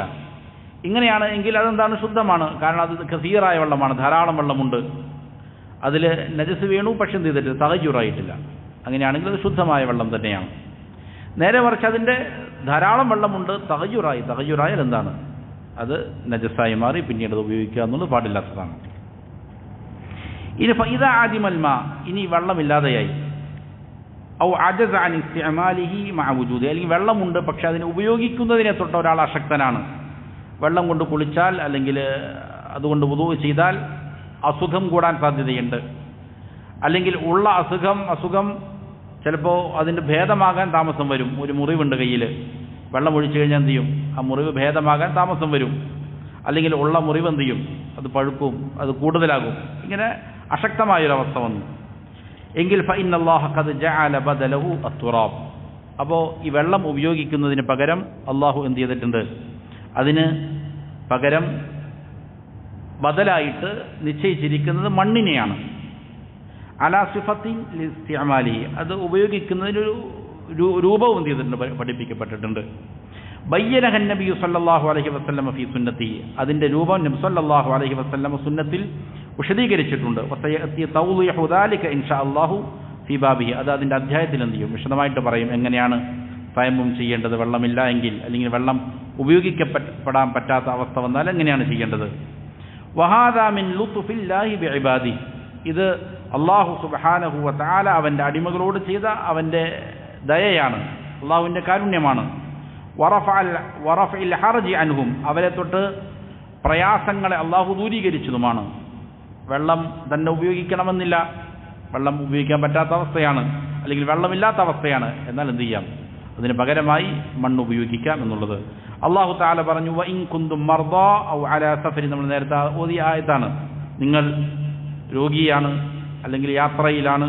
[SPEAKER 1] ഇങ്ങനെയാണ് എങ്കിൽ അതെന്താണ്, ശുദ്ധമാണ്. കാരണം അത് കസീറായ വെള്ളമാണ്, ധാരാളം വെള്ളമുണ്ട്. അതിൽ നജസ് വീണു, പക്ഷെ എന്ത് ചെയ്തിട്ട് തഗയ്യുറായിട്ടില്ല. അങ്ങനെയാണെങ്കിൽ അത് ശുദ്ധമായ വെള്ളം തന്നെയാണ്. നേരെ മറിച്ച് അതിൻ്റെ ധാരാളം വെള്ളമുണ്ട്, തഗയ്യുറായാൽ എന്താണ്, അത് നജസായി മാറി, പിന്നീട് അത് ഉപയോഗിക്കുക എന്നുള്ളത് പാടില്ലാത്തതാണ്. ഇനി ഫഇദാ ആദിമൽ മാ, ഇനി വെള്ളമില്ലാതെയായി, ഔ അജസ അൻ ഇസ്തിഅമാലിഹി മഅ വുജൂദി, അല്ലെങ്കിൽ വെള്ളമുണ്ട് പക്ഷെ അതിനെ ഉപയോഗിക്കുന്നതിനെ തൊട്ട് ഒരാൾ അശക്തനാണ്. വെള്ളം കൊണ്ട് കുളിച്ചാൽ അല്ലെങ്കിൽ അതുകൊണ്ട് വുദൂ ചെയ്താൽ അസുഖം കൂടാൻ സാധ്യതയുണ്ട്. അല്ലെങ്കിൽ ഉള്ള അസുഖം ചിലപ്പോൾ അതിൻ്റെ ഭേദമാകാൻ താമസം വരും. ഒരു മുറിവുണ്ട് കയ്യിൽ, വെള്ളം ഒഴിച്ചു കഴിഞ്ഞാൽ എന്ത് ചെയ്യും, ആ മുറിവ് ഭേദമാകാൻ താമസം വരും. അല്ലെങ്കിൽ ഉള്ള മുറിവ് എന്ത് ചെയ്യും, അത് പഴുക്കും, അത് കൂടുതലാകും. ഇങ്ങനെ അശക്തമായൊരവസ്ഥ വന്നു എങ്കിൽ ഫഇന്നല്ലാഹ ഖദ് ജഅല ബദലഹു അത്തുറാബ്, അപ്പോൾ ഈ വെള്ളം ഉപയോഗിക്കുന്നതിന് പകരം അള്ളാഹു എന്ത് ചെയ്തിട്ടുണ്ട്, അതിന് പകരം ബദലായിട്ട് നിശ്ചയിച്ചിരിക്കുന്നത് മണ്ണിനെയാണ്. അലാ സിഫത്തിൻ ലിസ്തിഅമാലി, അത് ഉപയോഗിക്കുന്നതിനൊരു രൂപവും എന്ത് ചെയ്തിട്ടുണ്ട്, പഠിപ്പിക്കപ്പെട്ടിട്ടുണ്ട്. ബയ്യനഹ നബി സല്ലല്ലാഹു അലൈഹി വസല്ലം ഫീ സുന്നത്തി, അതിൻ്റെ രൂപം നബി സല്ലല്ലാഹു അലൈഹി വസല്ലം സുന്നത്തിൽ വിശദീകരിച്ചിട്ടുണ്ട്. വസയഅതി തൗളിഹു ദാലിക ഇൻഷാ അല്ലാഹു ഫീ ബാബിഹി, അത് അതിൻ്റെ അധ്യായത്തിൽ എന്ത് ചെയ്യും, വിശദമായിട്ട് പറയും എങ്ങനെയാണ് തയമ്മും ചെയ്യേണ്ടത്, വെള്ളമില്ല എങ്കിൽ, അല്ലെങ്കിൽ വെള്ളം ഉപയോഗിക്കപ്പെടാൻ പറ്റാത്ത അവസ്ഥ വന്നാൽ എങ്ങനെയാണ് ചെയ്യേണ്ടത്. വഹാദാ മിൻ ലുത്ഫില്ലാഹി ബിഇബാദി, ഇത് അല്ലാഹു സുബ്ഹാനഹു വ തആല അവൻ്റെ അടിമകളോട് ചെയ്ത അവൻ്റെ ദയയാണ്, അള്ളാഹുവിൻ്റെ കാരുണ്യമാണ്. വറഫഇൽ ഹർജി അൻഹും, അവരെ തൊട്ട് പ്രയാസങ്ങളെ അള്ളാഹു ദൂരീകരിച്ചതുമാണ്. വെള്ളം തന്നെ ഉപയോഗിക്കണമെന്നില്ല, വെള്ളം ഉപയോഗിക്കാൻ പറ്റാത്ത അവസ്ഥയാണ്, അല്ലെങ്കിൽ വെള്ളമില്ലാത്ത അവസ്ഥയാണ്, എന്നാൽ എന്ത് ചെയ്യാം, അതിന് പകരമായി മണ്ണ് ഉപയോഗിക്കാം എന്നുള്ളത് അള്ളാഹു തആല പറഞ്ഞു. വഇൻ കുന്തും മർദാ ഔ അലാ സഫരി, നമ്മൾ നേരത്തെ ഓതിയ ആയത്താണ്. നിങ്ങൾ രോഗിയാണ്, അല്ലെങ്കിൽ യാത്രയിലാണ്,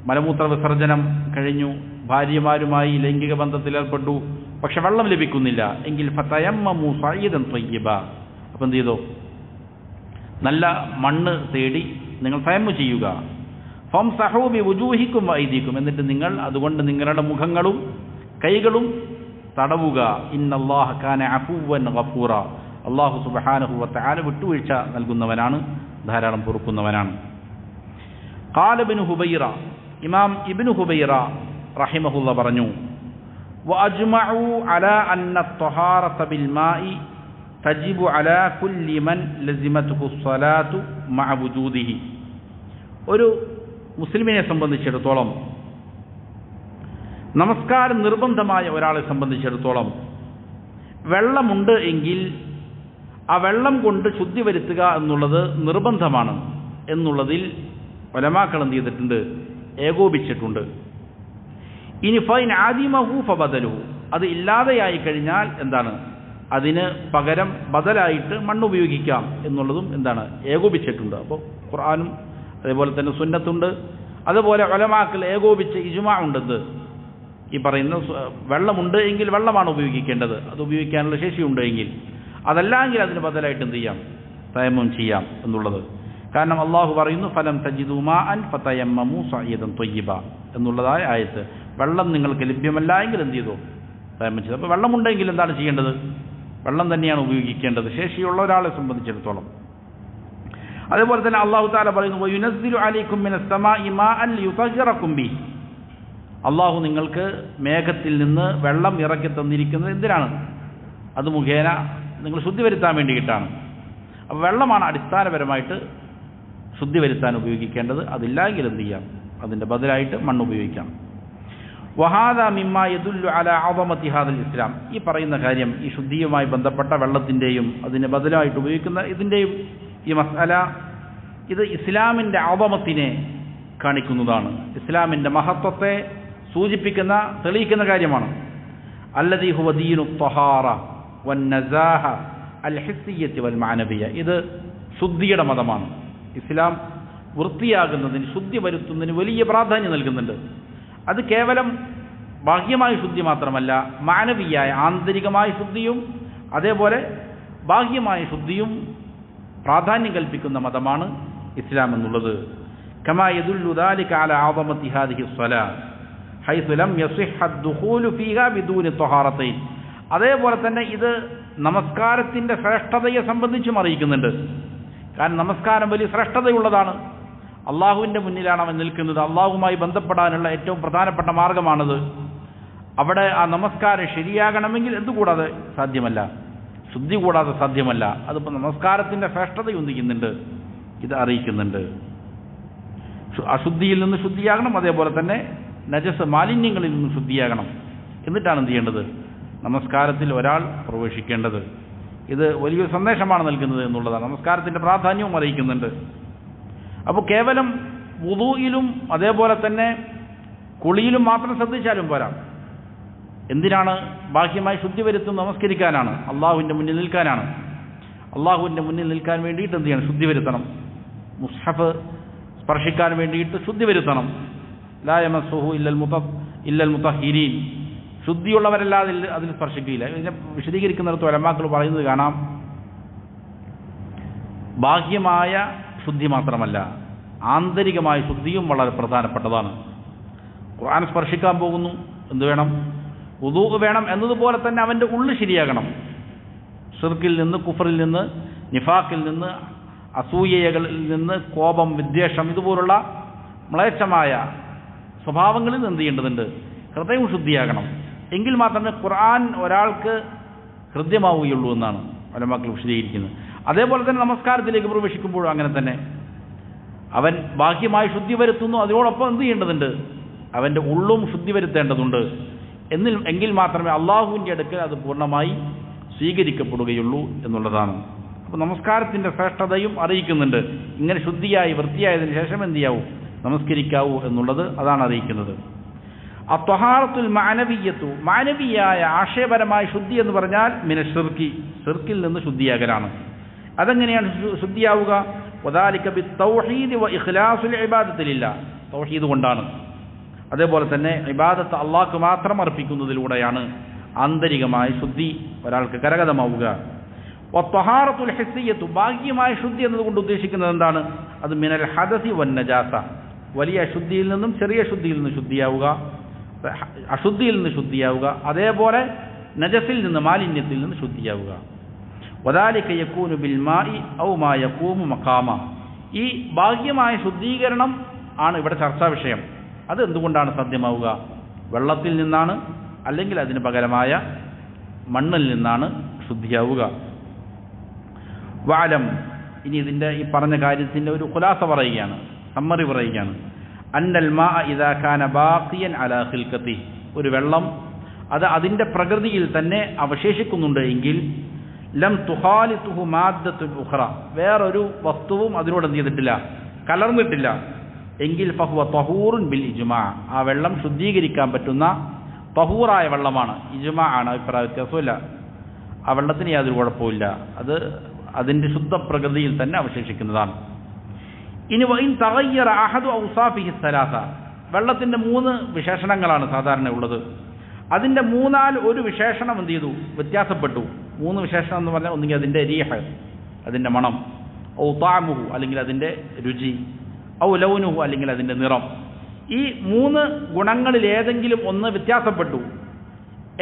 [SPEAKER 1] മലമൂത്ര വിസർജനം കഴിഞ്ഞു, ഭാര്യമാരുമായി ലൈംഗിക ബന്ധത്തിൽ ഏർപ്പെട്ടു, പക്ഷെ വെള്ളം ലഭിക്കുന്നില്ല എങ്കിൽ ഫതയമ്മമു സഈദൻ ത്വയ്യിബ, അപ്പം എന്ത് ചെയ്തോ, നല്ല മണ്ണ് തേടി നിങ്ങൾ തയമ്മു ചെയ്യുക. ഫംസഹൂ ബിവുജൂഹിക്കും വഅയ്ദീക്കും, എന്നിട്ട് നിങ്ങൾ അതുകൊണ്ട് നിങ്ങളുടെ മുഖങ്ങളും കൈകളും തടവുക. ഇന്നല്ലാഹ കാന അഫുവൻ ഗഫൂറ, അല്ലാഹു സുബ്ഹാനഹു വ തആല വിട്ടുവീഴ്ച നൽകുന്നവനാണ്, ധാരാളം പൊറുക്കുന്നവനാണ്. ഖാല ഇബ്നു ഹുബൈറ, ഇമാം ഇബ്നു ഹുബൈറ റഹിമഹുല്ലാഹ് പറഞ്ഞു, വഅജ്മഉ അലാ അന്ന അത്ത്വഹാറത ബിൽമാഇ തജിബു അലാ കുല്ലി മൻ ലസിമതുഹു സ്വലാത്തു മഅ വുജൂദിഹി. ഒരു മുസ്ലിമിനെ സംബന്ധിച്ചിടത്തോളം, നമസ്കാരം നിർബന്ധമായ ഒരാളെ സംബന്ധിച്ചിടത്തോളം വെള്ളമുണ്ട് എങ്കിൽ ആ വെള്ളം കൊണ്ട് ശുദ്ധി വരുത്തുക എന്നുള്ളത് നിർബന്ധമാണ് എന്നുള്ളതിൽ ഉലമാക്കൾ എന്ത് ചെയ്തിട്ടുണ്ട്, ഏകോപിച്ചിട്ടുണ്ട്. ഇനി ഫൈൻ ആദിമഹു ഫബദലുഹു, അത് ഇല്ലാതെയായി കഴിഞ്ഞാൽ എന്താണ്, അതിന് പകരം ബദലായിട്ട് മണ്ണ് ഉപയോഗിക്കാം എന്നുള്ളതും എന്താണ്, ഏകോപിച്ചിട്ടുണ്ട്. അപ്പോൾ ഖുർആനും അതേപോലെ തന്നെ സുന്നത്തുണ്ട്, അതുപോലെ ഉലമാക്കൾ ഏകോപിച്ച് ഇജ്മാ ഉണ്ടെന്ന്. ഈ പറയുന്ന വെള്ളമുണ്ട് എങ്കിൽ വെള്ളമാണ് ഉപയോഗിക്കേണ്ടത്, അത് ഉപയോഗിക്കാനുള്ള ശേഷിയുണ്ട് എങ്കിൽ, അതല്ലെങ്കിൽ അതിന് ബദലായിട്ട് എന്ത് ചെയ്യാം, തയമ്മം ചെയ്യാം എന്നുള്ളത്. കാരണം അള്ളാഹു പറയുന്നു, ഫലം തജിദു മാഅൻ ഫതയമ്മമു സഈദൻ ത്വയ്യിബ എന്നുള്ളതായ ആയത്ത്. വെള്ളം നിങ്ങൾക്ക് ലഭ്യമല്ല എങ്കിൽ എന്ത് ചെയ്തു, തയമ്മം ചെയ്തു. അപ്പോൾ വെള്ളമുണ്ടെങ്കിൽ എന്താണ് ചെയ്യേണ്ടത്, വെള്ളം തന്നെയാണ് ഉപയോഗിക്കേണ്ടത്, ശേഷിയുള്ള ഒരാളെ സംബന്ധിച്ചിടത്തോളം. അതേപോലെ തന്നെ അള്ളാഹു തആല പറയുന്നു, വയുനസ്സിലു അലൈക്കും മിനസ് സമാഇ മാഅൻ ലിയുതഹിറകും ബി, അള്ളാഹു നിങ്ങൾക്ക് മേഘത്തിൽ നിന്ന് വെള്ളം ഇറക്കി തന്നിരിക്കുന്നത് എന്തിനാണ്, അത് മുഖേന നിങ്ങൾ ശുദ്ധി വരുത്താൻ വേണ്ടിയിട്ടാണ്. അപ്പോൾ വെള്ളമാണ് അടിസ്ഥാനപരമായിട്ട് ശുദ്ധി വരുത്താൻ ഉപയോഗിക്കേണ്ടത്, അതില്ലെങ്കിൽ എന്ത് ചെയ്യാം, അതിൻ്റെ ബദലായിട്ട് മണ്ണ് ഉപയോഗിക്കാം. വഹാദ മിമ്മാ യദുല്ലു അലാ അദമതി ഹാദൽ ഇസ്ലാം, ഈ പറയുന്ന കാര്യം, ഈ ശുദ്ധിയുമായി ബന്ധപ്പെട്ട വെള്ളത്തിൻ്റെയും അതിന് ബദലായിട്ട് ഉപയോഗിക്കുന്ന ഇതിൻ്റെയും ഈ മസ്അല, ഇത് ഇസ്ലാമിൻ്റെ അദമത്തിനെ കാണിക്കുന്നതാണ്, ഇസ്ലാമിൻ്റെ മഹത്വത്തെ സൂചിപ്പിക്കുന്ന തെളിയിക്കുന്ന കാര്യമാണ്. അല്ലദീ ഹുവ ദീനു ത്വഹാറ വന്നസാഹ അൽ ഹിസ്സിയ്യത്തി വൽ മഅനവിയ്യ, ഇത് ശുദ്ധിയുടെ മതമാണ്. ഇസ്ലാം വൃത്തിയാകുന്നതിന്, ശുദ്ധി വരുത്തുന്നതിന് വലിയ പ്രാധാന്യം നൽകുന്നുണ്ട്. അത് കേവലം ബാഹ്യമായ ശുദ്ധി മാത്രമല്ല, മാനവീയായ ആന്തരികമായ ശുദ്ധിയും അതേപോലെ ബാഹ്യമായ ശുദ്ധിയും പ്രാധാന്യം കൽപ്പിക്കുന്ന മതമാണ് ഇസ്ലാം എന്നുള്ളത്. കമാ യദുല്ലു ദാലിക അലാ അദമതി ഹാദിഹി സ്വലാത്ത് ഹൈസു ലം യസിഹ്ഹ അദ്ദുഖൂലു ഫീഹാ ബിദൂനി ത്വഹാറത്തൈൻ, അതേപോലെ തന്നെ ഇത് നമസ്കാരത്തിൻ്റെ ശ്രേഷ്ഠതയെ സംബന്ധിച്ചും അറിയിക്കുന്നുണ്ട്. കാരണം നമസ്കാരം വലിയ ശ്രേഷ്ഠതയുള്ളതാണ്, അള്ളാഹുവിൻ്റെ മുന്നിലാണ് അവൻ നിൽക്കുന്നത്, അള്ളാഹുമായി ബന്ധപ്പെടാനുള്ള ഏറ്റവും പ്രധാനപ്പെട്ട മാർഗമാണത്. അവിടെ ആ നമസ്കാരം ശരിയാകണമെങ്കിൽ എന്തുകൂടാതെ സാധ്യമല്ല, ശുദ്ധി കൂടാതെ സാധ്യമല്ല. അതിപ്പോൾ നമസ്കാരത്തിൻ്റെ ശ്രേഷ്ഠത ഒന്നിക്കുന്നുണ്ട്, ഇത് അറിയിക്കുന്നുണ്ട്. അശുദ്ധിയിൽ നിന്ന് ശുദ്ധിയാകണം, അതേപോലെ തന്നെ നജസ് മാലിന്യങ്ങളിൽ നിന്ന് ശുദ്ധിയാകണം. എന്നിട്ടാണ് എന്ത് ചെയ്യേണ്ടത്, നമസ്കാരത്തിൽ ഒരാൾ പ്രവേശിക്കേണ്ടത്. ഇത് വലിയൊരു സന്ദേശമാണ് നൽകുന്നത് എന്നുള്ളതാണ്, നമസ്കാരത്തിൻ്റെ പ്രാധാന്യവും അറിയിക്കുന്നുണ്ട്. അപ്പോൾ കേവലം വുദൂയിലും അതേപോലെ തന്നെ കുളിയിലും മാത്രം ശ്രദ്ധിച്ചാലും പോരാ. എന്തിനാണ് ബാഹ്യമായി ശുദ്ധി വരുത്തുന്നത്, നമസ്കരിക്കാനാണ്, അള്ളാഹുവിൻ്റെ മുന്നിൽ നിൽക്കാനാണ്. അള്ളാഹുവിൻ്റെ മുന്നിൽ നിൽക്കാൻ വേണ്ടിയിട്ട് എന്ത് ചെയ്യണം, ശുദ്ധി വരുത്തണം. മുസ്ഹഫ് സ്പർശിക്കാൻ വേണ്ടിയിട്ട് ശുദ്ധി വരുത്തണം. ലാ യമസ്സുഹു ഇല്ലൽ മുതഹിരീൻ, ശുദ്ധിയുള്ളവരല്ലാതെ അതിൽ സ്പർശിക്കുകയില്ല. ഇതിനെ വിശദീകരിക്കുന്നിടത്ത് ഉലമാക്കൾ പറയുന്നത് കാണാം, ബാഹ്യമായ ശുദ്ധി മാത്രമല്ല, ആന്തരികമായ ശുദ്ധിയും വളരെ പ്രധാനപ്പെട്ടതാണ്. ഖുർആൻ സ്പർശിക്കാൻ പോകുന്നു, എന്ത് വേണം? വുദൂ വേണം. എന്നതുപോലെ തന്നെ അവൻ്റെ ഉള്ളു ശരിയാകണം. ഷിർക്കിൽ നിന്ന്, കുഫറിൽ നിന്ന്, നിഫാഖിൽ നിന്ന്, അസൂയകളിൽ നിന്ന്, കോപം, വിദ്വേഷം, ഇതുപോലുള്ള മ്ലേച്ഛമായ സ്വഭാവങ്ങളിൽ നിന്ന് എന്ത് ചെയ്യേണ്ടതുണ്ട്? ഹൃദയം ശുദ്ധിയാകണം. എങ്കിൽ മാത്രമേ ഖുർആൻ ഒരാൾക്ക് ഹൃദ്യമാവുകയുള്ളൂ എന്നാണ് ഉലമാക്കൾ വിശദീകരിക്കുന്നത്. അതേപോലെ തന്നെ നമസ്കാരത്തിലേക്ക് പ്രവേശിക്കുമ്പോഴും അങ്ങനെ തന്നെ അവൻ ബാഹ്യമായി ശുദ്ധി വരുത്തുന്നു, അതിനോടൊപ്പം എന്ത് ചെയ്യേണ്ടതുണ്ട്? അവൻ്റെ ഉള്ളും ശുദ്ധി വരുത്തേണ്ടതുണ്ട്. എങ്കിൽ മാത്രമേ അള്ളാഹുവിൻ്റെ അടുക്കൽ അത് പൂർണ്ണമായി സ്വീകരിക്കപ്പെടുകയുള്ളൂ എന്നുള്ളതാണ്. അപ്പോൾ നമസ്കാരത്തിൻ്റെ ശ്രേഷ്ഠതയും അറിയിക്കുന്നുണ്ട്. ഇങ്ങനെ ശുദ്ധിയായി വൃത്തിയായതിനു ശേഷം എന്ത് ചെയ്യാവൂ? നമസ്കരിക്കാവൂ എന്നുള്ളത് അതാണ് അറിയിക്കുന്നത്. അത്വഹാറത്തുൽ മാനവിയ്യത്തു, മാനവിയായ ആശയപരമായ ശുദ്ധി എന്ന് പറഞ്ഞാൽ മിന ഷിർക്കി, ഷിർക്കിൽ നിന്ന് ശുദ്ധിയാകലാണ്. അതെങ്ങനെയാണ് ശുദ്ധിയാവുക? വദാലിക ബിത്തൗഹീദ് വ ഇഖ്ലാസുൽ ഇബാദത്തി ലില്ലാഹ്, തൗഹീദ് കൊണ്ടാണ്. അതേപോലെ തന്നെ ഇബാദത്ത് അള്ളാഹ്ക്ക് മാത്രം അർപ്പിക്കുന്നതിലൂടെയാണ് ആന്തരികമായ ശുദ്ധി ഒരാൾക്ക് കരഗതമാവുക. വത്വഹാറത്തുൽ ഹിസ്സിയ്യത്തു, ബാഹ്യമായ ശുദ്ധി എന്നതുകൊണ്ട് ഉദ്ദേശിക്കുന്നത് എന്താണ്? അത് മിനൽ ഹദസി വൻ നജാസ, വലിയ അശുദ്ധിയിൽ നിന്നും ചെറിയ ശുദ്ധിയിൽ നിന്ന് ശുദ്ധിയാവുക, അശുദ്ധിയിൽ നിന്ന് ശുദ്ധിയാവുക, അതേപോലെ നജസിൽ നിന്ന്, മാലിന്യത്തിൽ നിന്ന് ശുദ്ധിയാവുക. വദാലിക യകൂനു ബിൽ മാഇ ഔ മാ യഖൂമു മഖാമ, ഈ ബാഹ്യമായ ശുദ്ധീകരണം ആണ് ഇവിടെ ചർച്ചാ വിഷയം. അത് എന്തുകൊണ്ടാണ് സാധ്യമാവുക? വെള്ളത്തിൽ നിന്നാണ്, അല്ലെങ്കിൽ അതിന് പകരമായ മണ്ണിൽ നിന്നാണ് ശുദ്ധിയാവുക. വഅലം, ഇനി ഇതിൻ്റെ ഈ പറഞ്ഞ കാര്യത്തിൻ്റെ ഒരു ഖുലാസ പറയുകയാണ്, സമ്മറി പറയുകയാണ്. അന്നൽ മാഅ ഇദാ കാന ബാഖിയൻ അലാ ഖിൽഖതി, ഒരു വെള്ളം അത് അതിൻ്റെ പ്രകൃതിയിൽ തന്നെ അവശേഷിക്കുന്നുണ്ട് എങ്കിൽ ലം തുഖാലിതുഹു മാദ്ദത്തുൻ ഉഖറ, വേറൊരു വസ്തുവും അതിനോട് എന്ത് ചെയ്തിട്ടില്ല? കലർന്നിട്ടില്ല എങ്കിൽ ഫഹുവ തഹൂറുൻ ബിൽ ഇജ്മാ, ആ വെള്ളം ശുദ്ധീകരിക്കാൻ പറ്റുന്ന തഹൂറായ വെള്ളമാണ്. ഇജ്മാ ആണ്, അഭിപ്രായ വ്യത്യാസമില്ല. ആ വെള്ളത്തിന് യാതൊരു കുഴപ്പമില്ല, അത് അതിൻ്റെ ശുദ്ധ പ്രകൃതിയിൽ തന്നെ അവശേഷിക്കുന്നതാണ്. ഇനി വഇൻ തഗയ്യറ അഹദു ഔസാഫിഹി സലാസ, വെള്ളത്തിൻ്റെ 3 വിശേഷണങ്ങളാണ് സാധാരണ ഉള്ളത്. അതിൻ്റെ 3-ൽ ഒരു വിശേഷണം എന്ത് ചെയ്തു? വ്യത്യാസപ്പെട്ടു. 3 വിശേഷണം എന്ന് പറഞ്ഞാൽ ഒന്നുകിൽ അതിൻ്റെ റീഹ്, അതിൻ്റെ മണം, ഔ തഅമുഹു, അല്ലെങ്കിൽ അതിൻ്റെ രുചി, ഔ ലൗനുഹു, അല്ലെങ്കിൽ അതിൻ്റെ നിറം. ഈ 3 ഗുണങ്ങളിൽ ഏതെങ്കിലും ഒന്ന് വ്യത്യാസപ്പെട്ടു.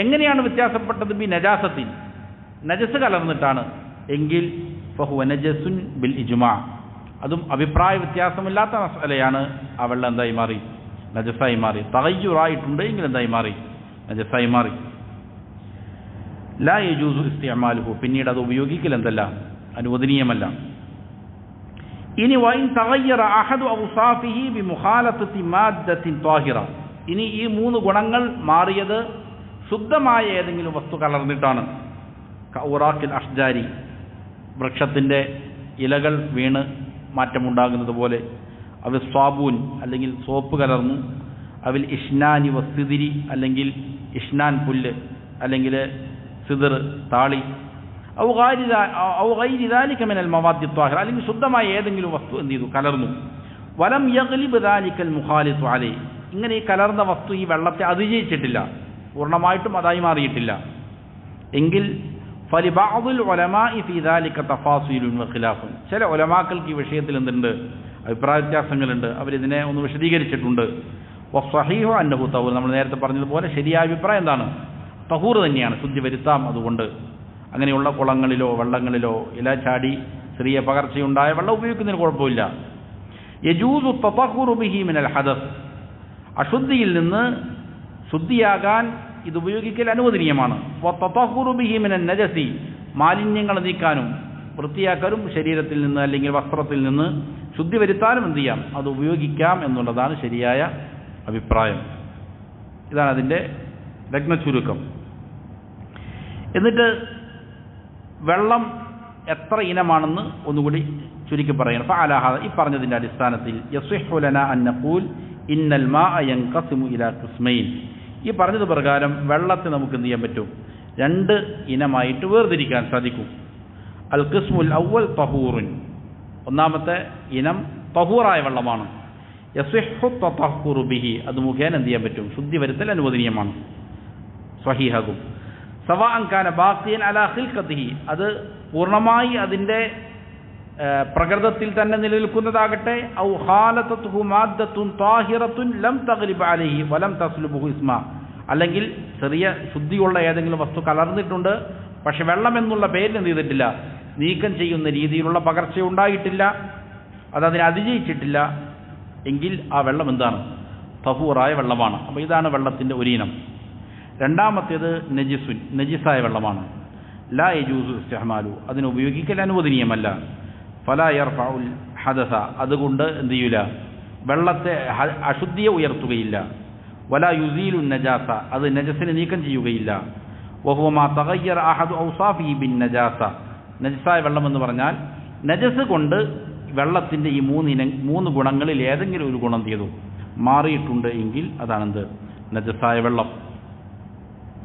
[SPEAKER 1] എങ്ങനെയാണ് വ്യത്യാസപ്പെട്ടത്? ബി നജാസത്തിൻ, നജസ് കലർന്നിട്ടാണ് എങ്കിൽ ഫഹുവ നജസുൻ ബിൽ ഇജ്മാ, അതും അഭിപ്രായ വ്യത്യാസമില്ലാത്ത മസലയാണ്. ആ വെള്ളം എന്തായി മാറി? നജസായി മാറി. തഗയ്യുറായിട്ടുണ്ട് എങ്കിൽ എന്തായി മാറി? നജസായി മാറി. ലാ യജൂസു ഇസ്തിഅമാലുഹു, പിന്നീട് അത് ഉപയോഗിക്കൽ എന്തല്ല? അനുവദനീയമല്ല. ഇനി വൈൻ തഗയ്യറ അഹദു ഔസാഫിഹി ബിമുഖാലതത്തി മാദ്ദത്തിൻ ത്വാഹിറ, ഇനി ഈ 3 ഗുണങ്ങൾ മാറിയത് ശുദ്ധമായ ഏതെങ്കിലും വസ്തു കലർന്നിട്ടാണ്. കൗറാഖിൽ അഷ്ജാരി, വൃക്ഷത്തിൻ്റെ ഇലകൾ വീണ് മാറ്റമുണ്ടാകുന്നത് പോലെ, അവൽ സ്വാബൂൻ, അല്ലെങ്കിൽ സോപ്പ് കലർന്നു, അവൽ ഇഷ്നാനി വസിദിരി, അല്ലെങ്കിൽ ഇഷ്നാൻ പുല്ല്, അല്ലെങ്കിൽ സിദർ താളി, ഔ ഗൈരി ദാലിക മിനൽ മവാദി ത്വാഹിറ, അല്ലെങ്കിൽ ശുദ്ധമായ ഏതെങ്കിലും വസ്തു എന്ത് ചെയ്തു? കലർന്നു. വലം യഗ്ലിബ് ദാലികൽ മുഖാലിതു അലൈഹി, ഇങ്ങനെ ഈ കലർന്ന വസ്തു ഈ വെള്ളത്തെ അതിജയിച്ചിട്ടില്ല, പൂർണ്ണമായിട്ടും അതായി മാറിയിട്ടില്ല എങ്കിൽ ഫലിബഅദുൽ ഉലമാഇ ഫീ ദാലിക തഫാസീലുൻ വഖിലാഫുൻ, ചില ഉലമാക്കൾക്ക് ഈ വിഷയത്തിൽ എന്തുണ്ട്? അഭിപ്രായ വ്യത്യാസങ്ങളുണ്ട്. അവരിതിനെ ഒന്ന് വിശദീകരിച്ചിട്ടുണ്ട്. വസ്സഹീഹു അന്നഹു തഹൂർ, നമ്മൾ നേരത്തെ പറഞ്ഞതുപോലെ ശരിയായ അഭിപ്രായം എന്താണ്? തഹൂർ തന്നെയാണ്, ശുദ്ധി വരുത്താം. അതുകൊണ്ട് അങ്ങനെയുള്ള കുളങ്ങളിലോ വെള്ളങ്ങളിലോ ഇല ചാടി ചെറിയ പകർച്ചയുണ്ടായ വെള്ളം ഉപയോഗിക്കുന്നതിന് കുഴപ്പമില്ല. യജൂസു തതഹുറു ബിഹി മിനൽ ഹദസ്, അശുദ്ധിയിൽ നിന്ന് ശുദ്ധിയാകാൻ ഇത് ഉപയോഗിക്കൽ അനുവദനീയമാണ്. വതതഹുറു ബിഹി മിനൻ നജസി, മാലിന്യങ്ങൾ നീക്കാനും വൃത്തിയാക്കാനും ശരീരത്തിൽ നിന്ന് അല്ലെങ്കിൽ വസ്ത്രത്തിൽ നിന്ന് ശുദ്ധി വരുത്താനും എന്ത് ചെയ്യാം? അത് ഉപയോഗിക്കാം എന്നുള്ളതാണ് ശരിയായ അഭിപ്രായം. ഇതാണ് അതിൻ്റെ രത്നചുരുക്കം. എന്നിട്ട് വെള്ളം എത്ര ഇനമാണെന്ന് ഒന്നുകൂടി ചുരുക്കി പറയണം. ഫഅലാഹ, ഈ പറഞ്ഞതിൻ്റെ അടിസ്ഥാനത്തിൽ യസ്ഹിഹു ലനാ അൻ നഖൂൽ ഇന്നൽ മാഅ യൻഖസിമു ഇലാ ഖിസ്മൈൻ, ഈ പറഞ്ഞത് പ്രകാരം വെള്ളത്തെ നമുക്ക് എന്ത് ചെയ്യാൻ പറ്റും? 2 ഇനമായിട്ട് വേർതിരിക്കാൻ സാധിക്കും. അൽ ഖിസ്മുൽ അവ്വൽ തഹൂറുൻ, ഒന്നാമത്തെ ഇനം തഹൂറായ വെള്ളമാണ്. യസ്ഹിഹു തതഹുറു ബിഹി, അത് മുഖേന എന്ത് ചെയ്യാൻ പറ്റും? ശുദ്ധി വരുത്തൽ അനുവദനീയമാണ്, സ്വഹീഹാകും. സവാഅൻ കാന ബാഖിയൻ അലാ ഖിൽഖതിഹി, അത് പൂർണ്ണമായി അതിൻ്റെ പ്രകൃതത്തിൽ തന്നെ നിലനിൽക്കുന്നതാകട്ടെ ഔ ഖാലതതുഹു മാദ്ദത്തുൻ താഹിറത്തുൻ ലം തഗ്ലിബ് അലൈഹി വലം തസ്ലുബുഹു ഇസ്മ, അല്ലെങ്കിൽ ചെറിയ ശുദ്ധിയുള്ള ഏതെങ്കിലും വസ്തു കലർന്നിട്ടുണ്ട്, പക്ഷെ വെള്ളം എന്നുള്ള പേരിൽ എന്ത് ചെയ്തിട്ടില്ല, നീക്കം ചെയ്യുന്ന രീതിയിലുള്ള പകർച്ച ഉണ്ടായിട്ടില്ല, അതതിനെ അതിജയിച്ചിട്ടില്ല എങ്കിൽ ആ വെള്ളം എന്താണ്, തഹൂറായ വെള്ളമാണ്. അപ്പോൾ ഇതാണ് വെള്ളത്തിൻ്റെ ഒരു ഇനം. രണ്ടാമത്തേത് നജിസുൻ, നജിസായ വെള്ളമാണ്. ലാ യജൂസു ഇസ്തിഹ്മാലു, അതിനെ ഉപയോഗിക്കൽ അനുവദനീയമല്ല. ഫലാ യർഫഉൽ ഹദസ, അതുകൊണ്ട് എന്ത് ചെയ്യൂല, വെള്ളത്തെ അശുദ്ധിയെ ഉയർത്തുകയില്ല. വലാ യുസീലു നജാസ, അത് നജസിനെ നീക്കം ചെയ്യുകയില്ല. വഹുവ മാ തഗയ്യറ അഹദു ഔസാഫിഹി ബിൻ നജാസ, നജസായ വെള്ളം എന്ന് പറഞ്ഞാൽ നജസ് കൊണ്ട് വെള്ളത്തിൻ്റെ ഈ മൂന്ന് ഗുണങ്ങളിൽ ഏതെങ്കിലും ഒരു ഗുണം ചെയ്തു മാറിയിട്ടുണ്ട് എങ്കിൽ അതാണെന്ത്, നജസായ വെള്ളം.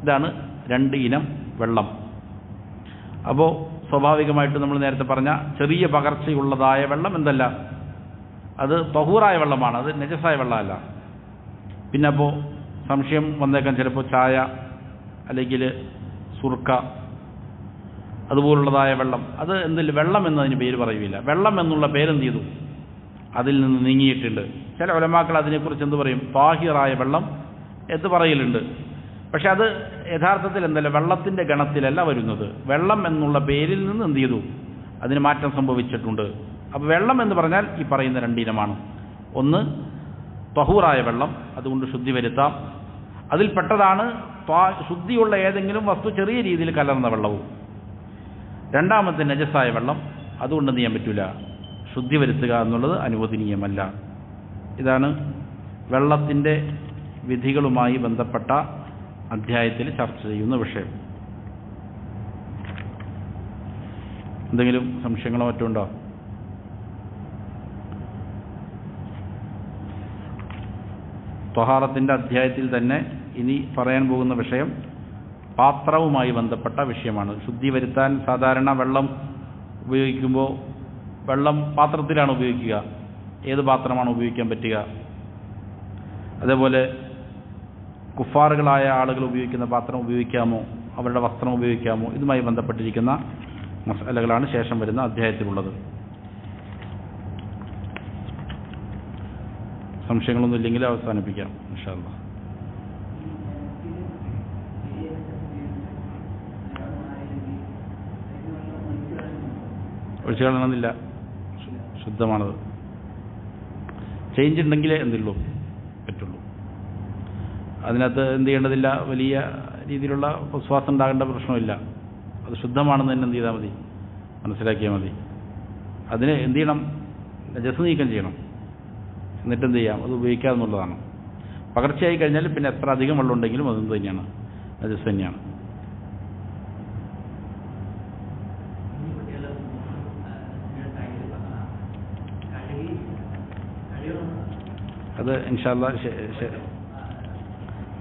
[SPEAKER 1] ഇതാണ് രണ്ട് ഇനം വെള്ളം. അപ്പോൾ സ്വാഭാവികമായിട്ട് നമ്മൾ നേരത്തെ പറഞ്ഞ ചെറിയ പകർച്ചയുള്ളതായ വെള്ളം എന്തല്ല, അത് തഹൂറായ വെള്ളമാണ്, അത് നജസായ വെള്ളമല്ല. പിന്നെ അപ്പോൾ സംശയം വന്നേക്കാൻ ചിലപ്പോൾ ചായ അല്ലെങ്കിൽ സുർക്ക അതുപോലുള്ളതായ വെള്ളം, അത് എന്തില്ല, വെള്ളം എന്നതിന് പേര് പറയുകയില്ല. വെള്ളം എന്നുള്ള പേരെന്ത് ചെയ്തു, അതിൽ നിന്ന് നീങ്ങിയിട്ടുണ്ട്. ചില ഉലമാക്കൾ അതിനെക്കുറിച്ച് എന്ത് പറയും, താഹിറായ വെള്ളം എന്ന് പറയലുണ്ട്. പക്ഷെ അത് യഥാർത്ഥത്തിൽ എന്തല്ല, വെള്ളത്തിൻ്റെ ഗണത്തിലല്ല വരുന്നത്. വെള്ളം എന്നുള്ള പേരിൽ നിന്ന് എന്ത് ചെയ്തു, അതിന് മാറ്റം സംഭവിച്ചിട്ടുണ്ട്. അപ്പോൾ വെള്ളം എന്ന് പറഞ്ഞാൽ ഈ പറയുന്ന രണ്ടിനമാണ്. ഒന്ന് തഹൂറായ വെള്ളം, അതുകൊണ്ട് ശുദ്ധി വരുത്താം, അതിൽപ്പെട്ടതാണ് ശുദ്ധിയുള്ള ഏതെങ്കിലും വസ്തു ചെറിയ രീതിയിൽ കലർന്ന വെള്ളവും. രണ്ടാമത്തെ നജസായ വെള്ളം, അതുകൊണ്ട് എന്ത് ചെയ്യാൻ പറ്റില്ല, ശുദ്ധി വരുത്തുക എന്നുള്ളത് അനുവദനീയമല്ല. ഇതാണ് വെള്ളത്തിൻ്റെ വിധികളുമായി ബന്ധപ്പെട്ട അധ്യായത്തിൽ ചർച്ച ചെയ്യുന്ന വിഷയം. എന്തെങ്കിലും സംശയങ്ങളോ മറ്റോ ഉണ്ടോ? ത്വഹാറത്തിൻ്റെ അധ്യായത്തിൽ തന്നെ ഇനി പറയാൻ പോകുന്ന വിഷയം പാത്രവുമായി ബന്ധപ്പെട്ട വിഷയമാണ്. ശുദ്ധി വരുത്താൻ സാധാരണ വെള്ളം ഉപയോഗിക്കുമ്പോൾ വെള്ളം പാത്രത്തിലാണ് ഉപയോഗിക്കുക. ഏത് പാത്രമാണ് ഉപയോഗിക്കാൻ പറ്റുക? അതേപോലെ കുഫാറുകളായ ആളുകൾ ഉപയോഗിക്കുന്ന പാത്രം ഉപയോഗിക്കാമോ, അവരുടെ വസ്ത്രം ഉപയോഗിക്കാമോ, ഇതുമായി ബന്ധപ്പെട്ടിരിക്കുന്ന മസലകളാണ് ശേഷം വരുന്ന അധ്യായത്തിലുള്ളത്. സംശയങ്ങളൊന്നും ഇല്ലെങ്കിൽ അവസാനിപ്പിക്കാം ഇൻഷാ അല്ലാഹ്. ഒഴിച്ചു കളയണമെന്നില്ല, ശുദ്ധമാണത്. ചേഞ്ച് ഉണ്ടെങ്കിലേ എന്തുള്ളൂ പറ്റുള്ളൂ. അതിനകത്ത് എന്ത് ചെയ്യേണ്ടതില്ല, വലിയ രീതിയിലുള്ള വിശ്വാസം ഉണ്ടാകേണ്ട പ്രശ്നമില്ല. അത് ശുദ്ധമാണെന്ന് തന്നെ എന്ത് ചെയ്താൽ മതി, മനസ്സിലാക്കിയാൽ മതി. അതിന് എന്ത് ചെയ്യണം, നജസ് നീക്കം ചെയ്യണം. എന്നിട്ട് എന്ത് ചെയ്യാം, അത് ഉപയോഗിക്കാമെന്നുള്ളതാണ്. പകർച്ചയായി കഴിഞ്ഞാൽ പിന്നെ എത്ര അധികം വെള്ളം ഉണ്ടെങ്കിലും അതെന്ത് തന്നെയാണ്, നജസ് തന്നെയാണ്. അത് ഇൻഷാ അല്ലാഹ്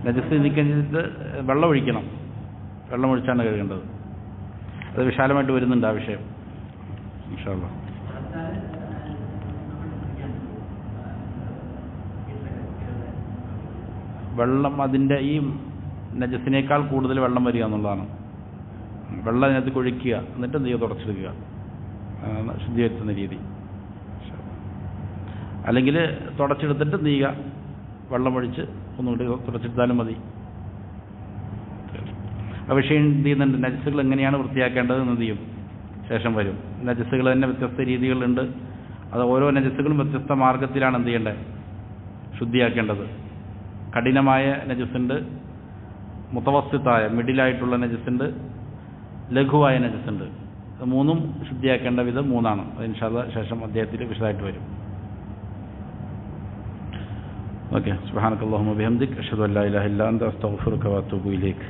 [SPEAKER 1] നജസ് നീക്കം ചെയ്തിട്ട് വെള്ളം ഒഴിക്കണം. വെള്ളം ഒഴിച്ചാണ് കഴുകേണ്ടത്. അത് വിശാലമായിട്ട് വരുന്നുണ്ട് ആ വിഷയം ഇൻഷാ അല്ലാഹ്. വെള്ളം അതിൻ്റെ ഈ നജസിനേക്കാൾ കൂടുതൽ വെള്ളം വരിക എന്നുള്ളതാണ്. വെള്ളം അതിനകത്ത് കൊഴിക്കുക, എന്നിട്ട് എന്ത് ചെയ്യുക, തുടച്ചെടുക്കുക, ശുദ്ധി വരുത്തുന്ന രീതി. അല്ലെങ്കിൽ തുടച്ചെടുത്തിട്ട് എന്ത് ചെയ്യുക, വെള്ളം ഒഴിച്ച് ഒന്നുകൂടി തുടച്ചെടുത്താലും മതി. ആ വിഷയം എന്ത് ചെയ്യുന്നുണ്ട്, നജസുകൾ എങ്ങനെയാണ് വൃത്തിയാക്കേണ്ടത് എന്ന് എന്ത് ചെയ്യും, ശേഷം വരും. നജസുകൾ തന്നെ വ്യത്യസ്ത രീതികളുണ്ട്. അത് ഓരോ നജസുകളും വ്യത്യസ്ത മാർഗത്തിലാണ് എന്ത് ചെയ്യേണ്ടത്, ശുദ്ധിയാക്കേണ്ടത്. കഠിനമായ നജസുണ്ട്, മുതവസ്സിത്തായ മിഡിലായിട്ടുള്ള നജസുണ്ട്, ലഘുവായ നജസുണ്ട്. മൂന്നും ശുദ്ധിയാക്കേണ്ട വിധം മൂന്നാണ്. അത് ഇൻഷാ അല്ലാഹ് ശേഷം അദ്ദേഹത്തിൽ വിശദമായിട്ട് വരും. ഓക്കെ. സുബ്ഹാനക്കല്ലാഹുമ്മ ബിഹംദിക് അഷ്ഹദു അല്ലാ ഇലാഹ ഇല്ലാ അൻത അസ്തഗ്ഫിറുക വഅതൂബു ഇലൈക്.